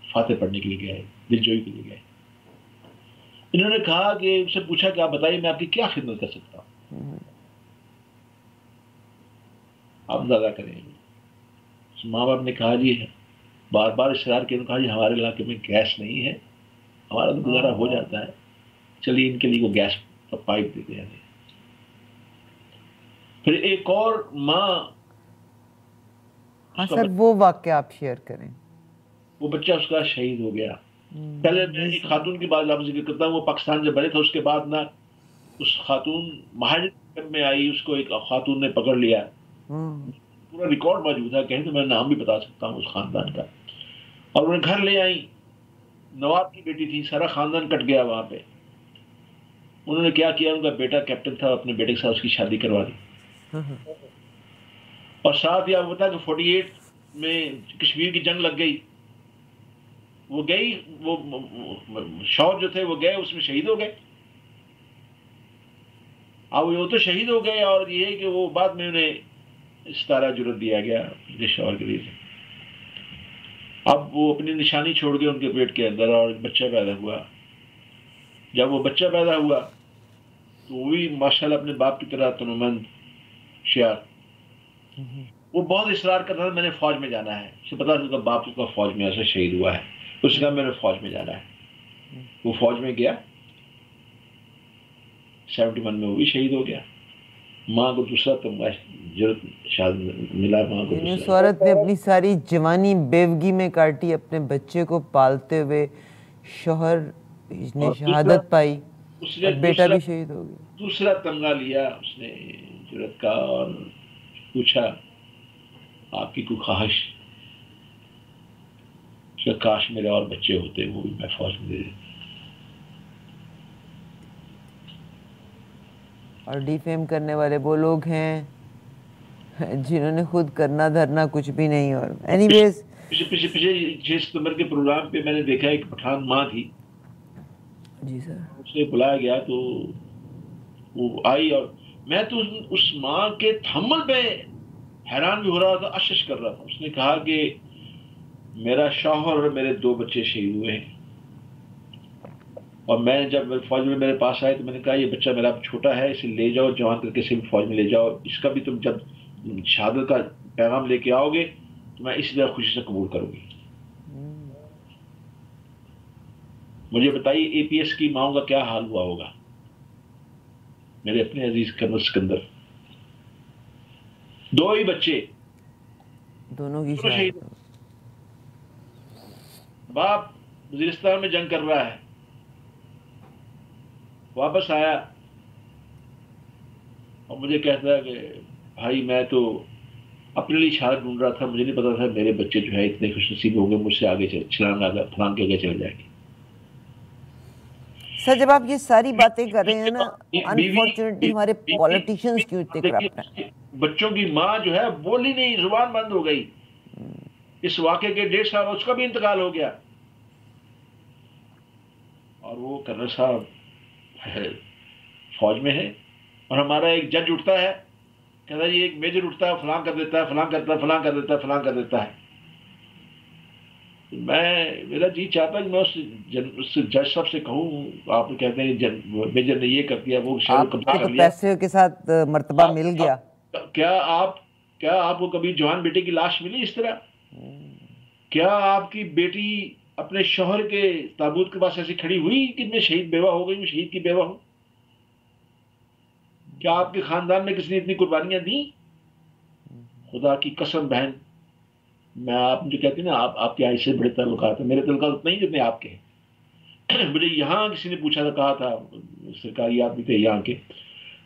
فاتح پڑھنے کے لیے گئے، دلجوئی کے لیے گئے. انہوں نے کہا کہ ان سے پوچھا کہ آپ بتائیے میں آپ کی کیا خدمت کر سکتا ہوں، آپ زیادہ کریں. ماں باپ نے کہا جی بار بار اصرار کیا، کہا جی ہمارے علاقے میں گیس نہیں ہے، ہمارا تو گزارا ہو جاتا ہے، چلیے ان کے لیے وہ گیس کا پائپ دیتے ہیں. پھر ایک اور ماں، ہاں سر وہ واقعہ آپ شیئر کریں. وہ بچہ اس کا شہید ہو گیا. پہلے میں ایک خاتون کی بات آپ ذکر کرتا ہوں، وہ پاکستان جب بنے تھے اس کے بعد نا اس خاتون مہاجر میں آئی، اس کو ایک خاتون نے پکڑ لیا. پورا ریکارڈ موجود ہے، کہیں تو میں نام بھی بتا سکتا ہوں اس خاندان کا. اور انہیں گھر لے آئی، نواب کی بیٹی تھی، سارا خاندان کٹ گیا وہاں پہ. انہوں نے کیا کیا، ان کا بیٹا کیپٹن تھا، اپنے بیٹے کے ساتھ اس کی شادی کروا دی. اور ساتھ ہی آپ بتا کہ 48 میں کشمیر کی جنگ لگ گئی، وہ گئی، وہ شوہر جو تھے وہ گئے، اس میں شہید ہو گئے. اب وہ تو شہید ہو گئے، اور یہ ہے کہ وہ بعد میں انہیں ستارہ جرت دیا گیا اپنے شوہر کے لیے. اب وہ اپنی نشانی چھوڑ گئے ان کے پیٹ کے اندر، اور بچہ پیدا ہوا. جب وہ بچہ پیدا ہوا تو وہ بھی ماشاءاللہ اپنے باپ کی طرح تنومند شیار. وہ بہت اصرار کرتا تھا میں نے فوج میں جانا ہے. اسے پتا تھا باپ کا فوج میں ایسا شہید ہوا ہے، اس نے کہا میں نے فوج میں جانا ہے. وہ فوج میں گیا، 71 میں وہ بھی شہید ہو گیا. ماں کو دوسرا تمغہ شاید ملا ماں کو یعنی اس دوسرا. عورت نے اپنی ساری جوانی بیوگی میں کاٹی اپنے بچے کو پالتے ہوئے، شوہر نے اور شہادت پائی اس اور نے بیٹا بھی شہید ہو گیا. دوسرا تمغہ لیا اس نے جرت کا، اور پوچھا آپ کی کوئی خواہش؟ کہ کاش میرے اور بچے ہوتے، وہ بھی میں فوج میں دے دیتا. اور ڈیفیم کرنے والے وہ لوگ ہیں جنہوں نے خود کرنا دھرنا کچھ بھی نہیں. اور اینی ویز پچھلے 6 ستمبر کے پروگرام پہ میں نے دیکھا ایک پٹھان ماں تھی، جی سر، اسے بلایا گیا تو وہ آئی، اور میں تو اس ماں کے تحمل پہ حیران بھی ہو رہا تھا، اشش کر رہا تھا. اس نے کہا کہ میرا شوہر اور میرے 2 بچے شہید ہوئے ہیں، اور میں جب فوج میں میرے پاس آئے تو میں نے کہا یہ بچہ میرا چھوٹا ہے، اسے لے جاؤ جوان کر کے فوج میں لے جاؤ، اس کا بھی تم جب شہادت کا پیغام لے کے آؤ گے تو میں اسی طرح خوشی سے قبول کروں گی. مجھے بتائیے اے پی ایس کی ماؤں کا کیا حال ہوا ہوگا. میرے اپنے عزیز کرنل سکندر، 2 ہی بچے، دونوں کی شہید. شہادت. باپ وزیرستان میں جنگ کر رہا ہے، واپس آیا اور مجھے کہتا ہے کہ بھائی میں تو اپنے لیے شہادت ڈھونڈ رہا تھا، مجھے نہیں پتا تھا میرے بچے جو ہے اتنے خوش نصیب ہوں گے مجھ سے آگے چھلانگ پھلانگ کے آگے چل جائے گی. سر جب آپ یہ ساری باتیں کر رہے ہیں نا، بیوی انفارچونیٹلی ہمارے پولیٹیشنز کیوں اتنے کرپٹ ہیں؟ بچوں کی ماں جو ہے بولی نہیں، زبان بند ہو گئی. اس واقعے کے 1.5 سال اس کا بھی انتقال ہو گیا، اور وہ کرنل صاحب فوج میں ہے. اور ہمارا ایک جج اٹھتا ہے، کہتا ہے یہ ایک میجر اٹھتا ہے، فلاں کر دیتا ہے، فلاں کرتا ہے، فلاں کر دیتا ہے، فلاں کر دیتا ہے. میرا جی چاہتا ہے کہ میں اس جج صاحب سے کہوں، آپ کہتے ہیں میجر نے یہ کر دیا، وہ شہر آپ قبضہ کو کر تو لیا. پیسے کے ساتھ مرتبہ مل گیا. کیا آپ کو کبھی جوان بیٹے کی لاش ملی اس طرح؟ کیا آپ کی بیٹی اپنے شوہر کے تابوت کے پاس ایسی کھڑی ہوئی کہ میں شہید بیوہ ہو گئی ہوں، شہید کی بیوہ ہوں؟ کیا آپ کے خاندان میں کسی نے اتنی قربانیاں دیں؟ خدا کی قسم بہن، میں آپ مجھے کہتی نا آپ کے آئی سے بڑے تعلقات ہیں، میرے تعلقات اتنے ہی جتنے آپ کے ہیں. مجھے یہاں کسی نے پوچھا تھا، کہا تھا سرکاری آدمی تھے یہاں کے،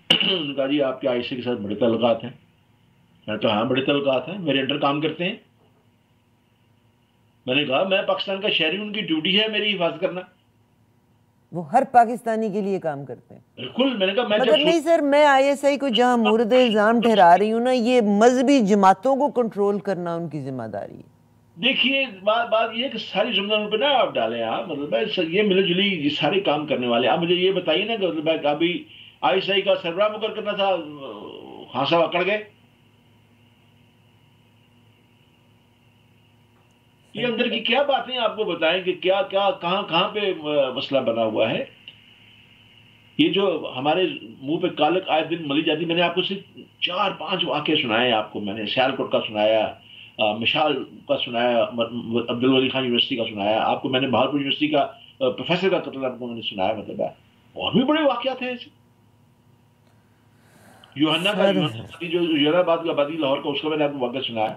انہوں نے کہا جی آپ کے آئی سے کے ساتھ بڑے تعلقات ہیں. میں تو ہاں بڑے تعلقات ہیں، میرے انڈر کام کرتے ہیں. میں نے کہا میں پاکستان کا شہری ہوں، ان کی ڈیوٹی ہے میری حفاظت کرنا. وہ ہر پاکستانی کے لیے کام کرتے ہیں. بالکل. میں نے کہا میں مگر نہیں سر، میں آئی ایس آئی کو جہاں مورد الزام ٹھہرا رہی ہوں نا، یہ مذہبی جماعتوں کو کنٹرول کرنا ان کی ذمہ داری ہے. دیکھیے بات یہ ہے کہ ساری ذمہ داری پہ نہ آپ ڈالیں. آپ مطلب یہ ملے جلی یہ سارے کام کرنے والے. آپ مجھے یہ بتائیے نا کہ مطلب ابھی آئی ایس آئی کا سربراہ مقرر کرنا تھا، خان صاحب اکڑ گئے. یہ اندر کی کیا باتیں آپ کو بتائیں کہ کیا کہاں پہ مسئلہ بنا ہوا ہے. یہ جو ہمارے منہ پہ کالک آئے دن ملی جاتی، میں نے آپ کو صرف 4-5 واقعے سنائے. آپ کو میں نے سیالکوٹ کا سنایا، مشال کا سنایا، عبدالولی خان یونیورسٹی کا سنایا آپ کو، میں نے بہارپور یونیورسٹی کا پروفیسر کا قتل آپ کو میں نے سنایا. مطلب ہے اور بھی بڑے واقعات ہیں ایسے. یوحنا کا جو یوحنا آباد کا آبادی لاہور کا، اس کا میں نے آپ کو واقعہ سنایا.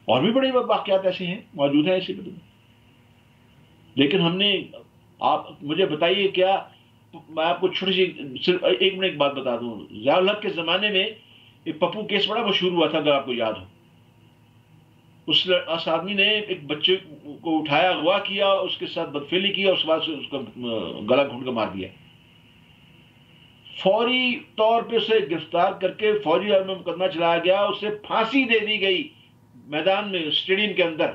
اور بھی بڑے واقعات ایسے ہیں، موجود ہیں ایسے. لیکن ہم نے آپ مجھے بتائیے، کیا میں آپ کو چھوٹی سی صرف ایک منٹ ایک بات بتا دوں. ضیاء الحق کے زمانے میں ایک پپو کیس بڑا مشہور ہوا تھا، اگر آپ کو یاد ہو. اس آدمی نے ایک بچے کو اٹھایا، اغوا کیا، اس کے ساتھ بدفعلی کی، اور اس کے بعد اس کا گلا گھونٹ کر مار دیا. فوری طور پہ اسے گرفتار کر کے فوجی عدالت میں مقدمہ چلایا گیا، اسے پھانسی دے دی گئی میدان میں، اسٹیڈیم کے اندر.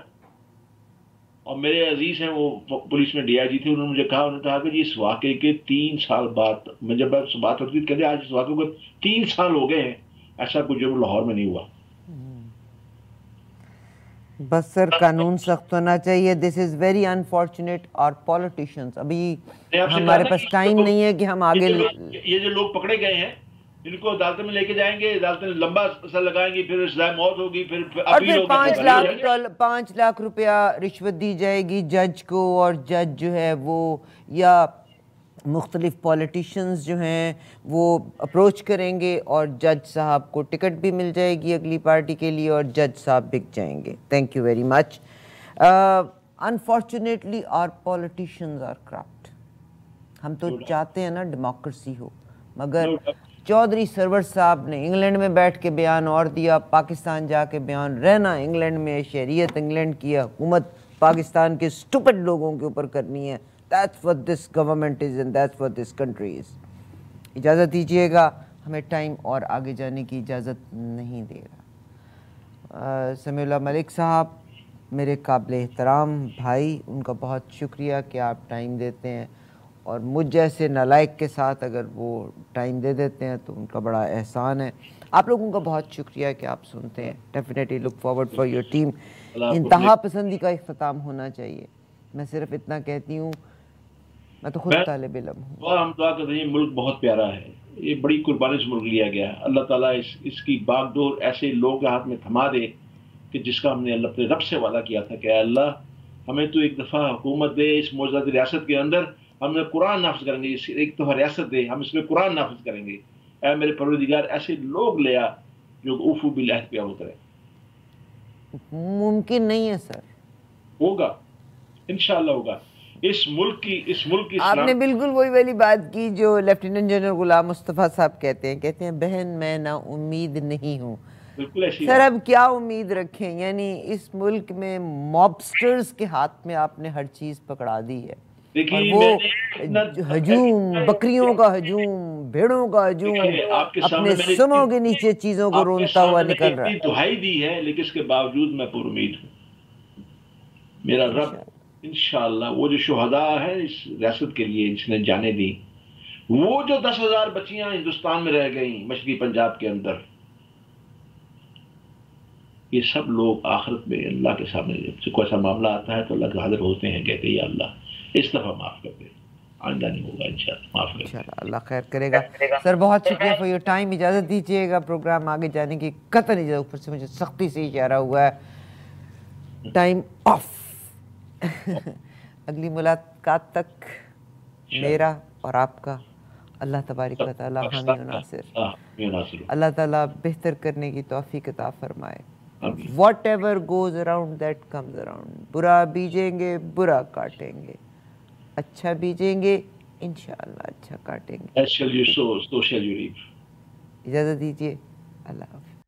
اور میرے عزیز ہیں وہ پولیس میں ڈی آئی جی تھے، انہوں نے مجھے کہا کہ جی اس واقعے کے 3 سال بعد، میں جب اس بات ہوتی کہتے آج اس واقعے کو 3 سال ہو گئے ہیں، ایسا کچھ جرم لاہور میں نہیں ہوا. بس سر قانون سخت ہونا چاہیے. دس از ویری انفارچونیٹ. اور پولیٹیشنز، ابھی ہمارے پاس ٹائم نہیں ہے کہ ہم آگے. یہ جو لوگ پکڑے گئے ہیں ان کو عدالت میں لے کے جائیں گے، عدالت میں لمبا سزا لگائیں گے، پھر سزائے موت ہوگی، پھر اور پھر 5 لاکھ روپیہ رشوت دی جائے گی جج کو، اور جج جو ہے وہ یا مختلف پولیٹیشنز جو ہیں وہ اپروچ کریں گے اور جج صاحب کو ٹکٹ بھی مل جائے گی اگلی پارٹی کے لیے اور جج صاحب بک جائیں گے. Thank you very much. Unfortunately are politicians are corrupt. ہم تو چاہتے ہیں نا ڈیموکریسی ہو، مگر چودھری سرور صاحب نے انگلینڈ میں بیٹھ کے بیان اور دیا، پاکستان جا کے بیان، رہنا انگلینڈ میں، شہریت انگلینڈ کی، حکومت پاکستان کے اسٹوپڈ لوگوں کے اوپر کرنی ہے. That's what this government is and that's what this country is. اجازت دیجیے گا، ہمیں ٹائم اور آگے جانے کی اجازت نہیں دے رہا. سمیع اللہ ملک صاحب میرے قابل احترام بھائی، ان کا بہت شکریہ کہ آپ ٹائم دیتے ہیں، اور مجھ جیسے نالائق کے ساتھ اگر وہ ٹائم دے دیتے ہیں تو ان کا بڑا احسان ہے. آپ لوگوں کا بہت شکریہ کہ آپ سنتے ہیں. Definitely look forward for your team. انتہا پسندی کا اختتام ہونا چاہیے. میں صرف اتنا کہتی ہوں، میں تو خود طالب علم ہوں. ہم دعا کرتے ہیں، ملک بہت پیارا ہے، یہ بڑی قربانی سے ملک لیا گیا ہے. اللہ تعالیٰ اس کی باغ ڈور ایسے لوگوں کے ہاتھ میں تھما دے کہ جس کا ہم نے اللہ اپنے رب سے وعدہ کیا تھا کہ اے اللہ ہمیں تو ایک دفعہ حکومت دے اس معجزاتی ریاست کے اندر، ہم نے قرآن نافذ کریں گے. ایک دفعہ ریاست دے، ہم اس میں قرآن نافذ کریں گے. اے میرے پروردگار ایسے لوگ لیا جو اوفو بالعہد پہ عمل کریں. ممکن نہیں ہے سر. ہوگا انشاءاللہ ہوگا. اس ملک کی آپ نے بالکل وہی والی بات کی جو لیفٹیننٹ جنرل غلام مصطفیٰ صاحب کہتے ہیں بہن میں نا امید نہیں ہوں. بالکل ایسی سر اب کیا امید رکھیں؟ یعنی اس ملک میں مابسٹرز کے ہاتھ میں آپ نے ہر چیز پکڑا دی ہے، اور وہ ہجوم، بکریوں کا ہجوم، بھیڑوں کا ہجوم اپنے سموں کے نیچے چیزوں کو رونتا ہوا نکل رہا ہے. دہائی دی ہے لیکن اس کے باوجود میں پر امید ہوں. میرا رب انشاءاللہ وہ جو شہداء ہیں اس ریاست کے لیے جس نے جانے دی، وہ جو 10,000 بچیاں ہندوستان میں رہ گئیں مشرقی پنجاب کے اندر، یہ سب لوگ آخرت میں اللہ کے سامنے جب کوئی ایسا معاملہ آتا ہے تو اللہ کے حاضر ہوتے ہیں، کہتے ہیں یا اللہ اس دفعہ معاف کر دے، آئندہ نہیں ہوگا انشاءاللہ، معاف کر دے. اللہ خیر کرے گا. سر بہت شکریہ فار یور ٹائم. اجازت دیجیے گا، پروگرام آگے جانے کی قطعاً اجازت. اوپر سے مجھے سختی سے اشارہ ہوا ہے ٹائم آف. اگلی ملاقات تک میرا اور آپ کا اللہ تبارک و تعالیٰ حامی و ناصر. اللہ تعالیٰ بہتر کرنے کی توفیق عطا فرمائے. Whatever goes around that comes around. برا بیجیں گے برا کاٹیں گے، اچھا بیجیں گے انشاءاللہ اچھا کاٹیں گے. As shall you sow, so shall you reap. اجازت دیجیے. اللہ حافظ.